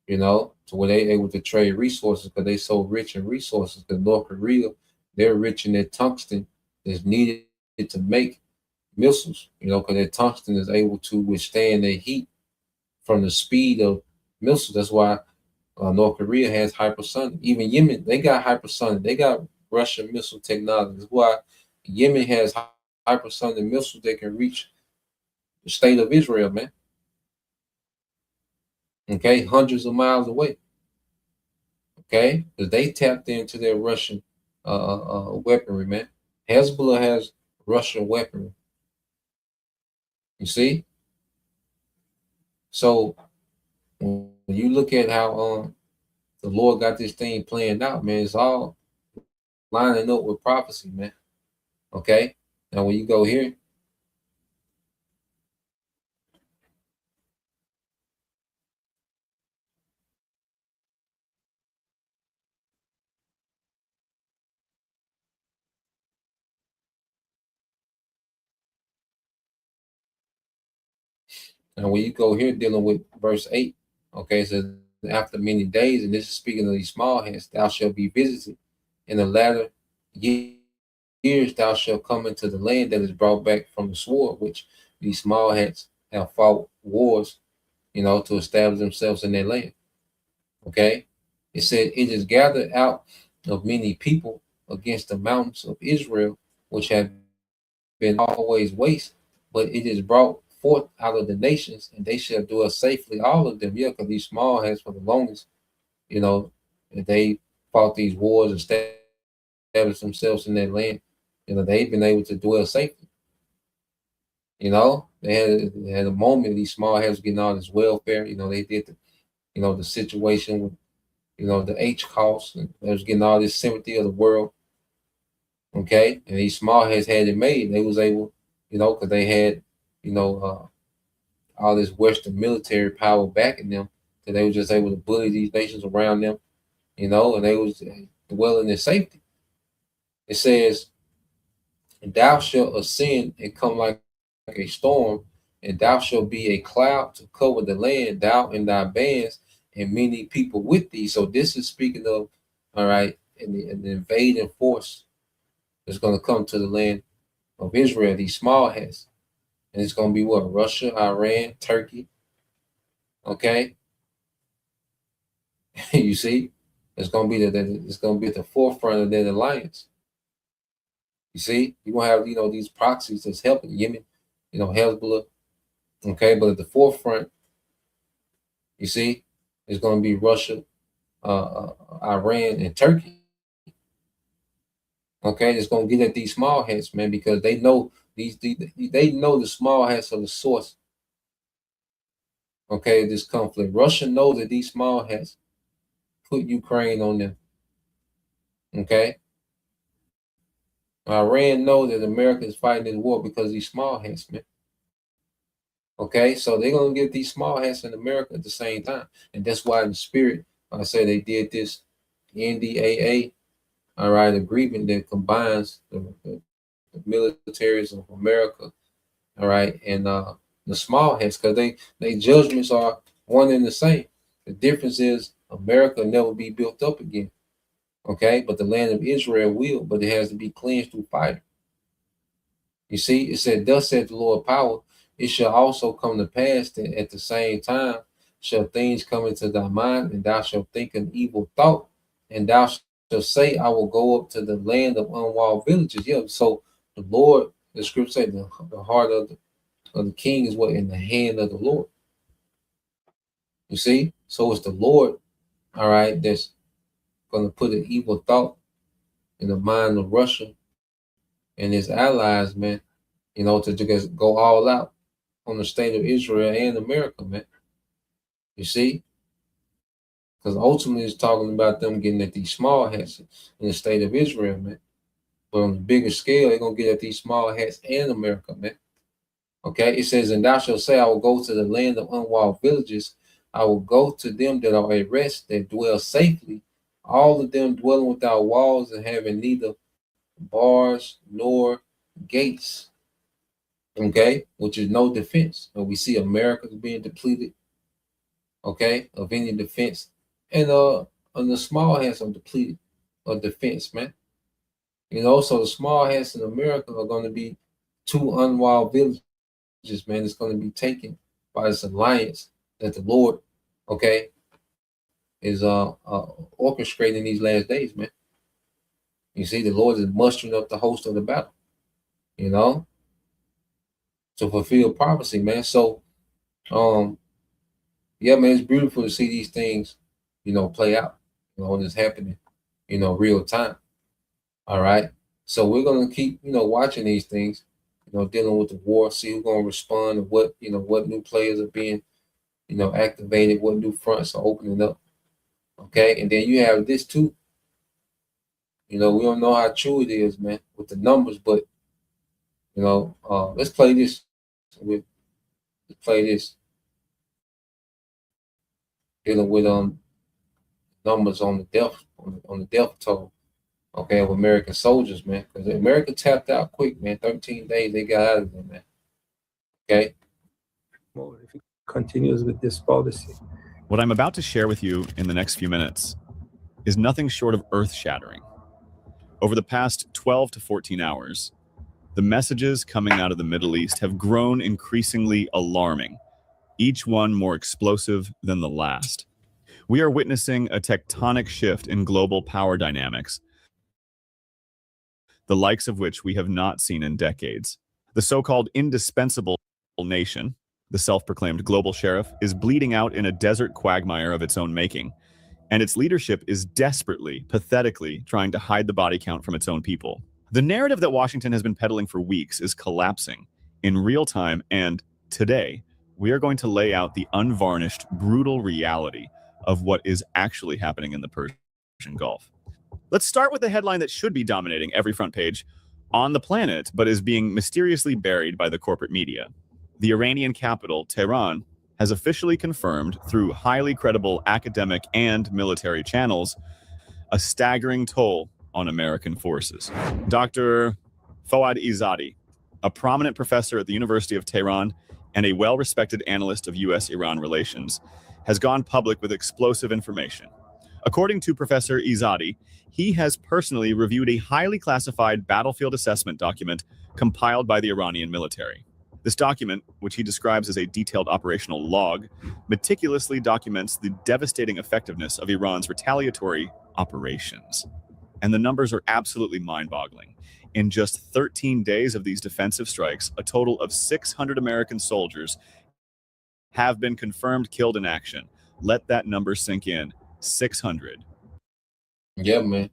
Speaker 3: to where they able to trade resources because they so rich in resources. Because North Korea, they're rich in that tungsten that's needed to make missiles, because that tungsten is able to withstand the heat from the speed of missiles. That's why North Korea has hypersonic. Even Yemen, they got hypersonic. They got Russian missile technology. That's why Yemen has hypersonic missiles that can reach the state of Israel, man. Okay, hundreds of miles away. Okay, because they tapped into their Russian weaponry, man. Hezbollah has Russian weaponry. You see? So when when you look at how the Lord got this thing planned out, man, it's all lining up with prophecy, man. Okay, now when you go here, dealing with verse 8, okay, it says, after many days, and this is speaking of these small hands, thou shalt be visited. In the latter years, thou shalt come into the land that is brought back from the sword, which these small hands have fought wars, to establish themselves in their land. Okay, it said, it is gathered out of many people against the mountains of Israel, which have been always waste, but it is brought forth out of the nations, and they shall dwell safely, all of them. Yeah, because these small heads for the longest, they fought these wars, established themselves in their land. They've been able to dwell safely. They had a moment, these small heads getting all this welfare. They did the situation with, the H costs, and they was getting all this sympathy of the world. Okay, and these small heads had it made. They was able, because they had, all this Western military power backing them, that they were just able to bully these nations around them, and they was dwelling in safety. It says, and thou shalt ascend and come like a storm, and thou shalt be a cloud to cover the land, thou and thy bands, and many people with thee. So this is speaking of, all right, an invading force that's going to come to the land of Israel, these small heads. And it's going to be what? Russia, Iran, Turkey. Okay. You see, it's going to be at the forefront of that alliance. You see, you're going to have, these proxies that's helping Yemen, Hezbollah. Okay. But at the forefront, you see, it's going to be Russia, Iran, and Turkey. Okay, it's gonna get at these small hats, man, because they know they know the small hats are the source. Okay, this conflict. Russia knows that these small hats put Ukraine on them. Okay, Iran knows that America is fighting this war because of these small hats, man. Okay, so they're gonna get these small hats in America at the same time, and that's why in the spirit, I say they did this NDAA, all right, agreement that combines the militaries of America, all right, and the small hats, because they judgments are one and the same. The difference is America will never be built up again, okay, but the land of Israel will, but it has to be cleansed through fire. You see, it said, thus said the Lord power, it shall also come to pass that at the same time shall things come into thy mind, and thou shalt think an evil thought, and thou shalt say, I will go up to the land of unwalled villages. Yeah, so the Lord, the scripture said, the heart of the king is what? In the hand of the Lord. You see? So it's the Lord, all right, that's going to put an evil thought in the mind of Russia and his allies, man, to just go all out on the state of Israel and America, man. You see? Because ultimately it's talking about them getting at these small hats in the state of Israel, man. But on the bigger scale, they're going to get at these small hats and America, man. Okay, it says, and thou shalt say, I will go to the land of unwalled villages. I will go to them that are at rest, that dwell safely, all of them dwelling without walls and having neither bars nor gates. Okay, which is no defense. And we see America being depleted, okay, of any defense. And on the small hats are depleted of defense, man. So the small hats in America are going to be two unwalled villages, man. It's going to be taken by this alliance that the Lord, okay, is orchestrating these last days, man. You see, the Lord is mustering up the host of the battle, to fulfill prophecy, man. So, yeah, man, it's beautiful to see these things, play out, when it's happening, real time. All right. So we're gonna keep, watching these things, dealing with the war, see who's gonna respond and what new players are being, activated, what new fronts are opening up. Okay, and then you have this too. We don't know how true it is, man, with the numbers, but let's play this. Let's play this dealing with numbers on the death on the death toll. Okay, of American soldiers, man, because America tapped out quick, man. 13 days they got out of there, man. Okay.
Speaker 8: More if it continues with this policy.
Speaker 9: What I'm about to share with you in the next few minutes is nothing short of earth-shattering. Over the past 12 to 14 hours, the messages coming out of the Middle East have grown increasingly alarming, each one more explosive than the last. We are witnessing a tectonic shift in global power dynamics, the likes of which we have not seen in decades. The so-called indispensable nation, the self-proclaimed global sheriff, is bleeding out in a desert quagmire of its own making, and its leadership is desperately, pathetically trying to hide the body count from its own people. The narrative that Washington has been peddling for weeks is collapsing in real time, and today, we are going to lay out the unvarnished, brutal reality of what is actually happening in the Persian Gulf. Let's start with the headline that should be dominating every front page on the planet, but is being mysteriously buried by the corporate media. The Iranian capital, Tehran, has officially confirmed through highly credible academic and military channels a staggering toll on American forces. Dr. Fouad Izzadi, a prominent professor at the University of Tehran and a well-respected analyst of U.S.-Iran relations, has gone public with explosive information. According to Professor Izzadi, he has personally reviewed a highly classified battlefield assessment document compiled by the Iranian military. This document, which he describes as a detailed operational log, meticulously documents the devastating effectiveness of Iran's retaliatory operations. And the numbers are absolutely mind-boggling. In just 13 days of these defensive strikes, a total of 600 American soldiers have been confirmed killed in action. Let that number sink in. 600.
Speaker 3: Yeah, man.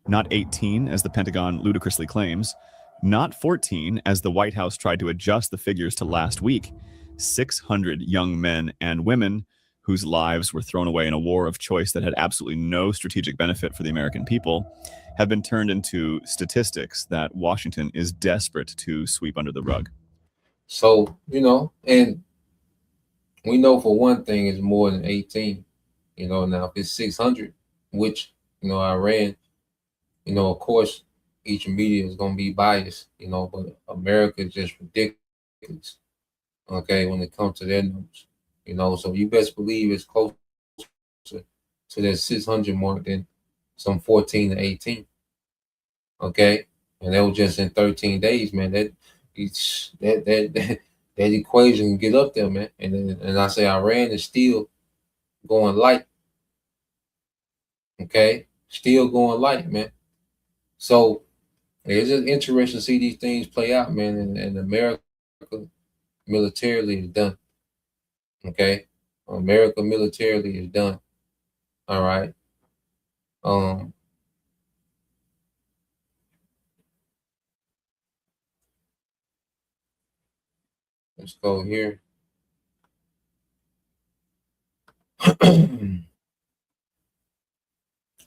Speaker 9: Not 18, as the Pentagon ludicrously claims. Not 14, as the White House tried to adjust the figures to last week. 600 young men and women whose lives were thrown away in a war of choice that had absolutely no strategic benefit for the American people have been turned into statistics that Washington is desperate to sweep under the rug.
Speaker 3: So, and we know for one thing it's more than 18. Now if it's 600, which, Iran, of course, each media is going to be biased, but America is just ridiculous, okay, when it comes to their numbers, so you best believe it's closer to that 600 mark than some 14 to 18, okay, and that was just in 13 days, man. That equation can get up there, man, and I say Iran is still going light, okay, still going light, man. So it's just interesting to see these things play out, man. And America militarily is done. Okay, America militarily is done. All right. Let's go here.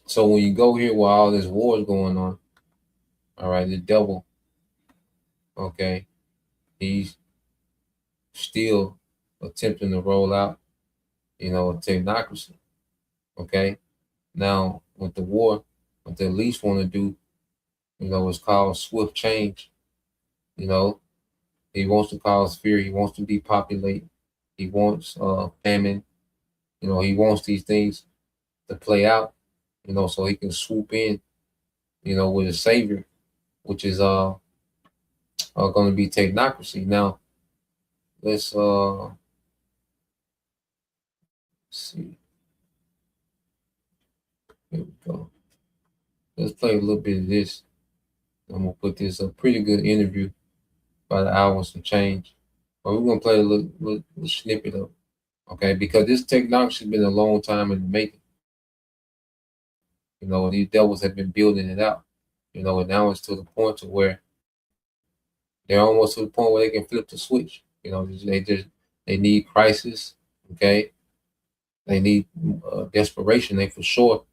Speaker 3: So when you go here while all this war is going on, all right, the devil, okay, he's still attempting to roll out, a technocracy. Okay. Now with the war, what they at least want to do, is called swift change. He wants to cause fear. He wants to depopulate. He wants famine. He wants these things to play out, so he can swoop in, with a savior, which is going to be technocracy. Now, let's see. Here we go. Let's play a little bit of this. I'm gonna put this a pretty good interview, about an hour and some change. But we're gonna play a little snippet of it, okay? Because this technology has been a long time in the making. These devils have been building it out. And now it's to the point to where they're almost to the point where they can flip the switch. They need crisis. Okay, they need desperation. They for sure.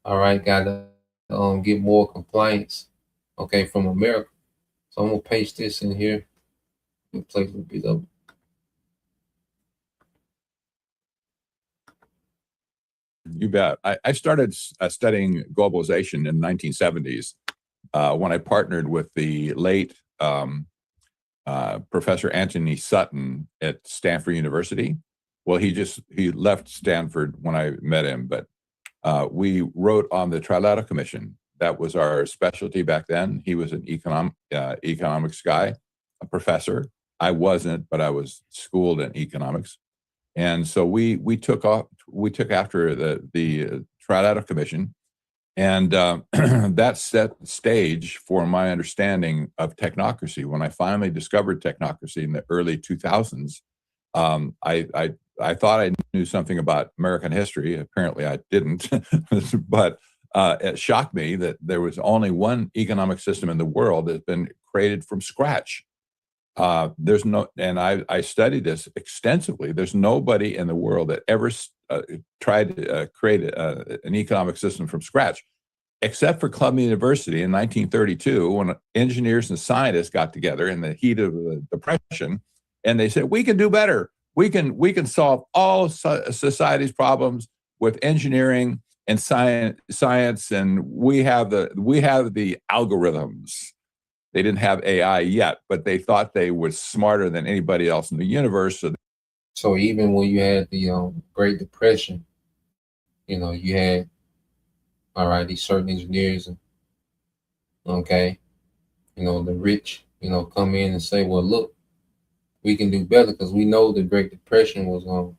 Speaker 3: All right, got to get more compliance. Okay, from America. So I'm gonna paste this in here. And play a little bit of.
Speaker 10: You bet. I started studying globalization in the 1970s when I partnered with the late Professor Anthony Sutton at Stanford University. Well, he left Stanford when I met him, but we wrote on the Trilateral Commission. That was our specialty back then. He was an economics guy, a professor. I wasn't, but I was schooled in economics. And so we took after the Trilateral Commission, and that set the stage for my understanding of technocracy. When I finally discovered technocracy in the early 2000s, I thought I knew something about American history. Apparently, I didn't, but it shocked me that there was only one economic system in the world that's been created from scratch. There's no, and I studied this extensively. There's nobody in the world that ever tried to create an economic system from scratch, except for Columbia University in 1932, when engineers and scientists got together in the heat of the Depression, and they said, we can do better. We can solve all society's problems with engineering and science, and we have the algorithms. They didn't have AI yet, but they thought they were smarter than anybody else in the universe.
Speaker 3: So even when you had the Great Depression, you had, all right, these certain engineers, and okay, the rich, come in and say, well, look, we can do better because we know the Great Depression was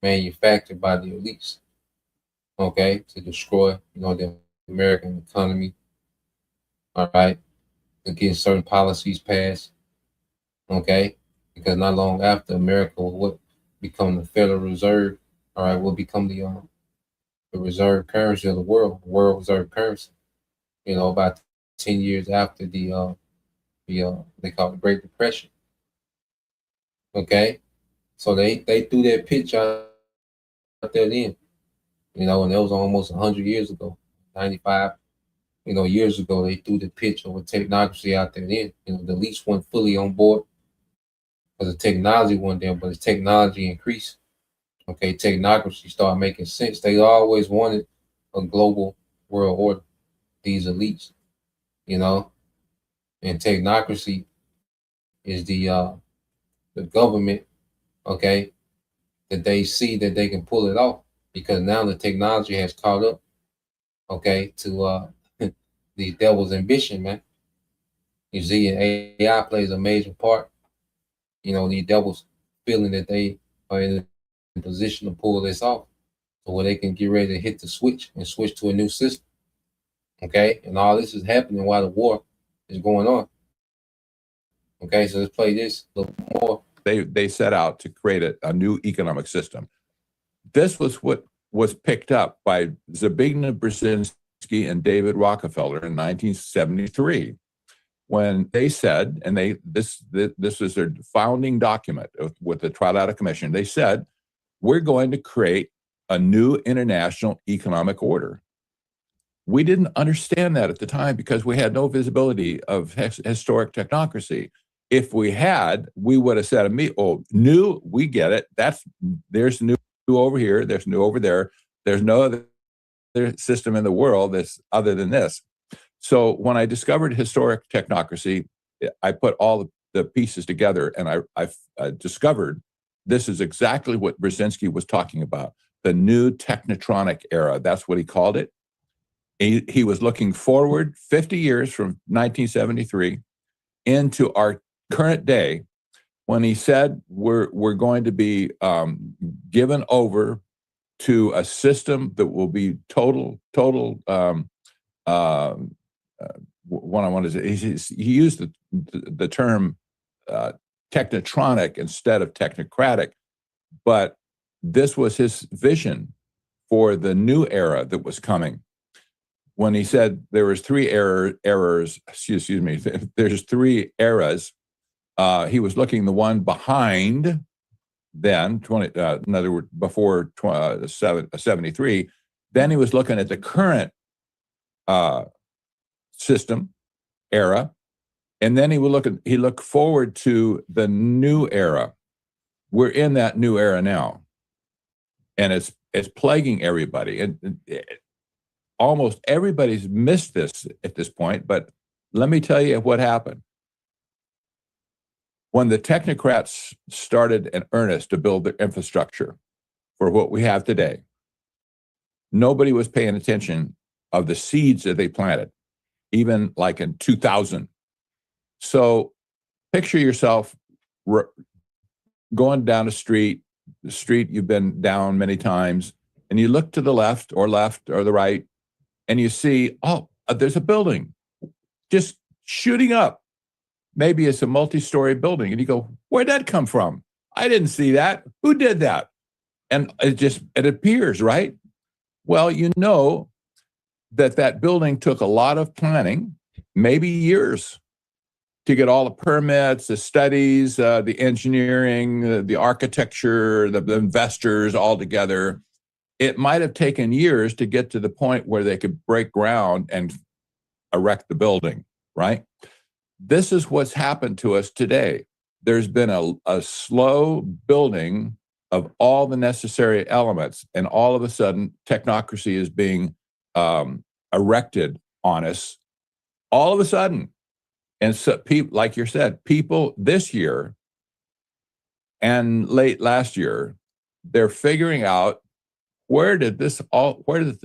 Speaker 3: manufactured by the elites, okay, to destroy, the American economy, all right, to get certain policies passed, okay, because not long after, America will become the Federal Reserve, all right, will become the reserve currency of the world reserve currency, about 10 years after the they call it the Great Depression. Okay, so they threw that pitch out there then, and that was almost 100 years ago, 95, years ago. They threw the pitch of a technocracy out there then. The elites weren't fully on board because the technology wasn't there, but as technology increased, okay, technocracy started making sense. They always wanted a global world order, these elites, and technocracy is the government, okay, that they see that they can pull it off because now the technology has caught up, okay, to the devil's ambition, man. You see, AI plays a major part. The devil's feeling that they are in a position to pull this off, so where they can get ready to hit the switch and switch to a new system, okay. And all this is happening while the war is going on. Okay, so let's play this a little more.
Speaker 10: They set out to create a new economic system. This was what was picked up by Zbigniew Brzezinski and David Rockefeller in 1973, when they said, and this was their founding document with the Trilateral Commission. They said, we're going to create a new international economic order. We didn't understand that at the time because we had no visibility of historic technocracy. If we had, we would have said, new, we get it. There's new over here. There's new over there. There's no other system in the world that's other than this. So when I discovered historic technocracy, I put all the pieces together, and I discovered this is exactly what Brzezinski was talking about, the new technotronic era. That's what he called it. He was looking forward 50 years from 1973 into our current day, when he said we're going to be given over to a system that will be total. What I wanted to say, he used the term technotronic instead of technocratic, but this was his vision for the new era that was coming. When he said there was three errors, excuse me, there's three eras. He was looking the one behind then, in other words, before 73, then he was looking at the current system era, and then he looked forward to the new era. We're in that new era now, and it's plaguing everybody, and almost everybody's missed this at this point. But let me tell you what happened. When the technocrats started in earnest to build the infrastructure for what we have today, nobody was paying attention of the seeds that they planted, even like in 2000. So picture yourself going down the street you've been down many times, and you look to the left or the right, and you see, oh, there's a building just shooting up. Maybe it's a multi-story building, and you go, where'd that come from? I didn't see that. Who did that? And it appears, right? Well, you know that building took a lot of planning, maybe years, to get all the permits, the studies, the engineering, the architecture, the investors all together. It might have taken years to get to the point where they could break ground and erect the building, right? This is what's happened to us today. There's been a slow building of all the necessary elements, and all of a sudden, technocracy is being erected on us all of a sudden. And so, people, like you said, people this year and late last year, they're figuring out where did this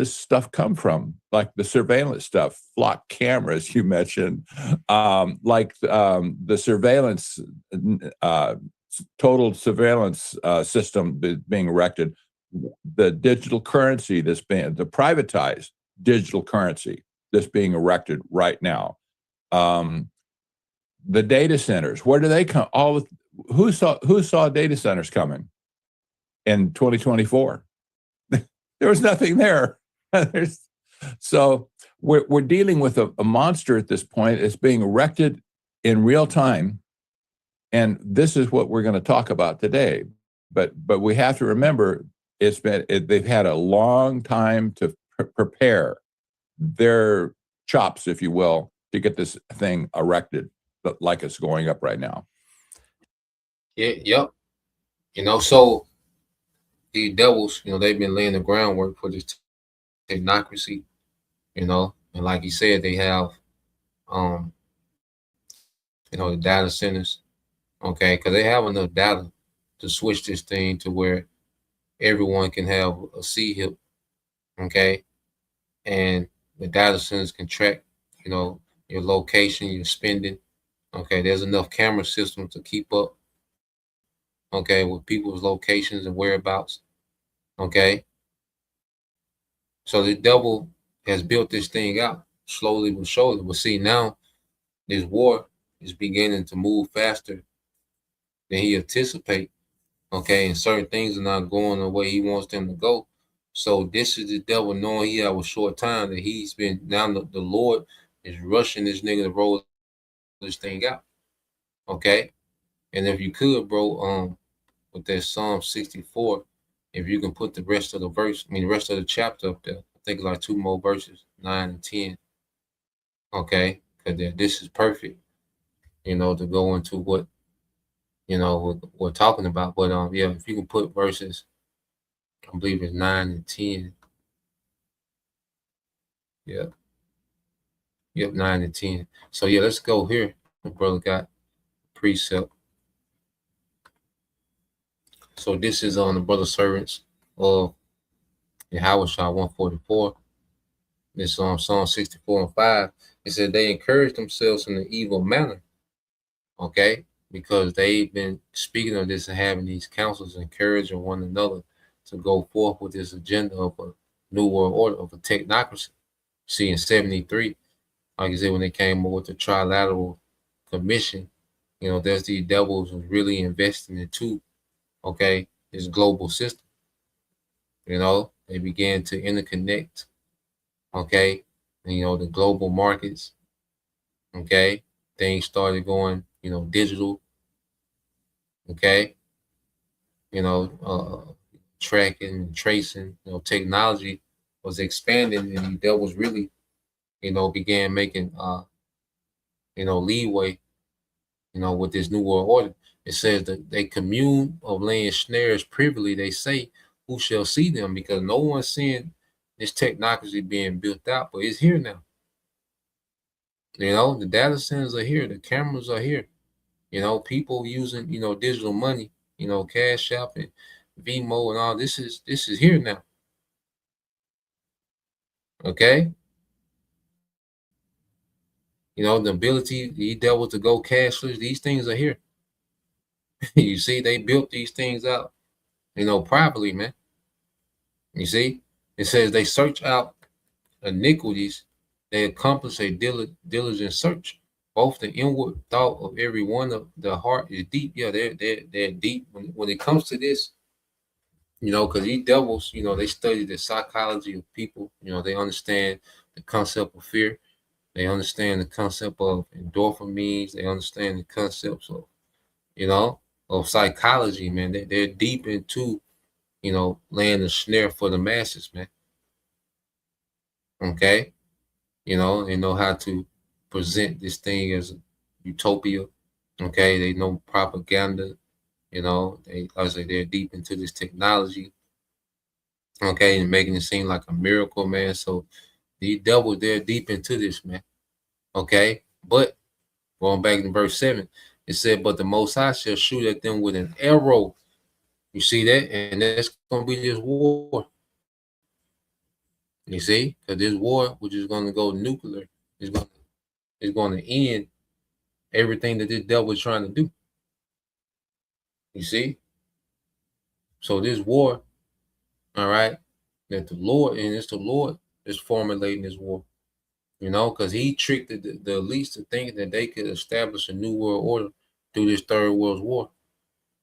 Speaker 10: stuff come from? Like the surveillance stuff, flock cameras you mentioned, the surveillance, total surveillance system being erected, the digital currency the privatized digital currency that's being erected right now. The data centers, where do they come? Who saw data centers coming in 2024? There was nothing there. So we're dealing with a monster at this point. It's being erected in real time, and this is what we're going to talk about today. But we have to remember they've had a long time to prepare their chops, if you will, to get this thing erected, like it's going up right now.
Speaker 3: Yeah, yep. So the devils, they've been laying the groundwork for this technocracy, and like you said, they have, the data centers, okay, because they have enough data to switch this thing to where everyone can have a CHIP, okay, and the data centers can track, your location, your spending, okay. There's enough camera systems to keep up, okay, with people's locations and whereabouts, okay. So the devil has built this thing out slowly but surely. But see, now this war is beginning to move faster than he anticipate, okay, and certain things are not going the way he wants them to go. So this is the devil knowing he have a short time that he's been, now the Lord is rushing this nigga to roll this thing out, okay. And if you could, bro, with that Psalm 64, if you can put the rest of the rest of the chapter up there, I think like 2 more verses, 9 and 10, okay, because this is perfect, to go into what, we're talking about. But yeah, if you can put verses, I believe it's 9 and 10. Yeah. Yep, 9 and 10. So yeah, let's go here. My brother got precept. So this is on the brother servants of Yahweh 144. This is on Psalm 64 and 5. It said they encourage themselves in an evil manner. Okay, because they've been speaking of this and having these councils, encouraging one another to go forth with this agenda of a new world order, of a technocracy. See, in 73, like I said, when they came up with the Trilateral Commission, there's these devils who really investing into, okay, this global system. They began to interconnect, okay, and, the global markets, okay, things started going, digital, okay, tracking and tracing, technology was expanding, and that was really, began making, leeway, with this new world order. It says that they commune of laying snares privily, they say, who shall see them? Because no one's seeing this technocracy being built out, but it's here now. The data centers are here, the cameras are here. People using, digital money, Cash App and Vmo and all this is here now. Okay. The ability, the devil to go cashless, these things are here. You see, they built these things out, privately, man. You see, it says they search out iniquities, they accomplish a diligent search. Both the inward thought of every one of the heart is deep. Yeah, they're deep when it comes to this. Because these devils, they study the psychology of people. They understand the concept of fear. They understand the concept of endorphins. They understand the concepts of, of psychology, man. They're deep into, laying a snare for the masses, man. Okay. They know how to present this thing as a utopia. Okay. They know propaganda. They're deep into this technology. Okay. And making it seem like a miracle, man. So these devils, they're deep into this, man. Okay. But going back to verse 7, it said, but the Most High shall shoot at them with an arrow. You see that? And that's going to be this war. You see? Because this war, which is going to go nuclear, is going to end everything that this devil is trying to do. You see? So this war, all right, that the Lord, and it's the Lord is formulating this war. Because he tricked the elites to think that they could establish a new world order through this third world war.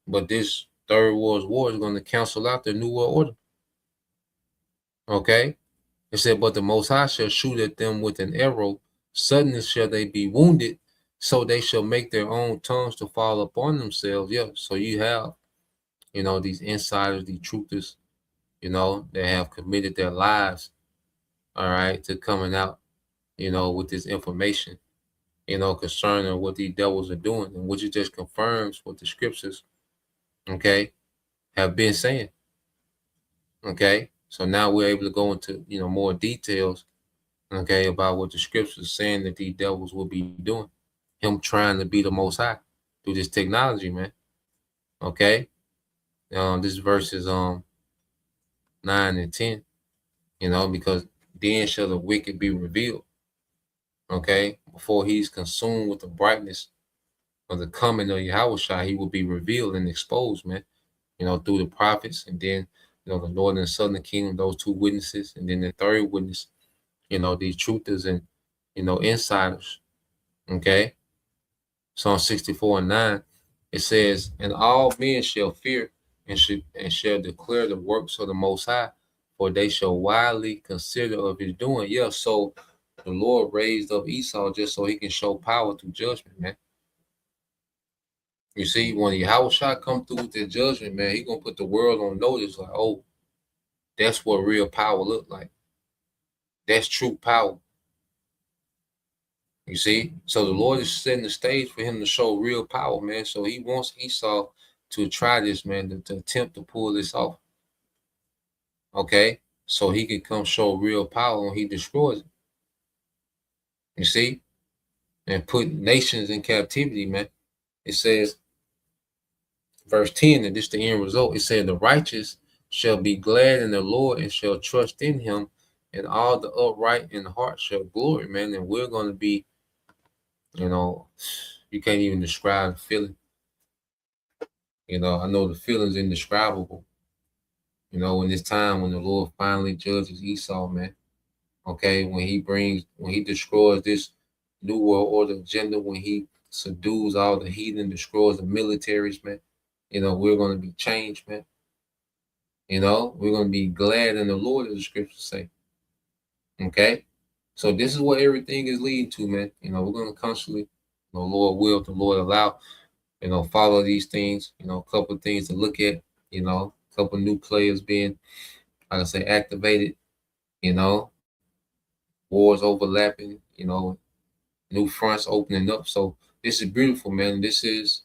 Speaker 3: But this third world war is going to cancel out the new world order. Okay? It said, but the Most High shall shoot at them with an arrow. Suddenly shall they be wounded, so they shall make their own tongues to fall upon themselves. Yeah, so you have, these insiders, these truthers, that have committed their lives, all right, to coming out, with this information, concerning what these devils are doing, and which it just confirms what the scriptures, okay, have been saying. Okay, so now we're able to go into, more details, okay, about what the scriptures are saying that these devils will be doing. Him trying to be the Most High through this technology, man. Okay, this verse is 9 and 10. Because then shall the wicked be revealed. Okay, before he's consumed with the brightness of the coming of Yahushua, he will be revealed and exposed, man. Through the prophets, and then the northern and southern kingdom, those two witnesses, and then the third witness, these truthers and insiders. Okay. Psalm 64 and 9, it says, and all men shall fear and shall declare the works of the Most High, for they shall widely consider of his doing. Yeah, so the Lord raised up Esau just so he can show power through judgment, man. You see, when Yahushua come through with the judgment, man, he gonna put the world on notice, like, oh, that's what real power look like. That's true power. You see, so the Lord is setting the stage for him to show real power, man. So he wants Esau to try this, man, to attempt to pull this off. Okay, so he can come show real power when he destroys it. You see, and put nations in captivity, man. It says, verse 10, and this is the end result. It said, the righteous shall be glad in the Lord and shall trust in him, and all the upright in heart shall glory, man. And we're going to be, you can't even describe the feeling. I know the feeling's indescribable. In this time when the Lord finally judges Esau, man. Okay, when he destroys this new world order agenda, when he subdues all the heathen, destroys the militaries, man. We're going to be changed, man. We're going to be glad in the Lord, as the scriptures say. Okay, so this is what everything is leading to, man. We're going to constantly, Lord will, the Lord allow, follow these things. A couple of things to look at, You know, a couple new players being, like I say, activated. You know, wars overlapping. You know, new fronts opening up. So this is beautiful, man. This is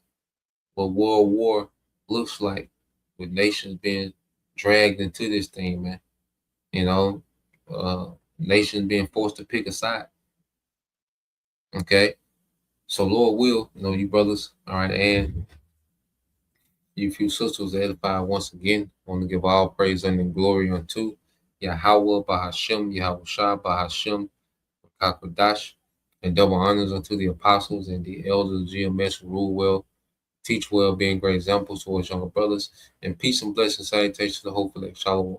Speaker 3: what World War looks like, with nations being dragged into this thing, man. You know, nations being forced to pick a side. Okay, so Lord will, you know, you brothers, all right, and you few sisters edified once again. I want to give all praise and glory unto Yahweh Bahashem, Yahweh Shah Bahashem, Kakodash, and double honors unto the apostles and the elders of GMS who rule well, teach well, being great examples towards younger brothers, and peace and blessings, salutations to the hopeful elect. Shalom.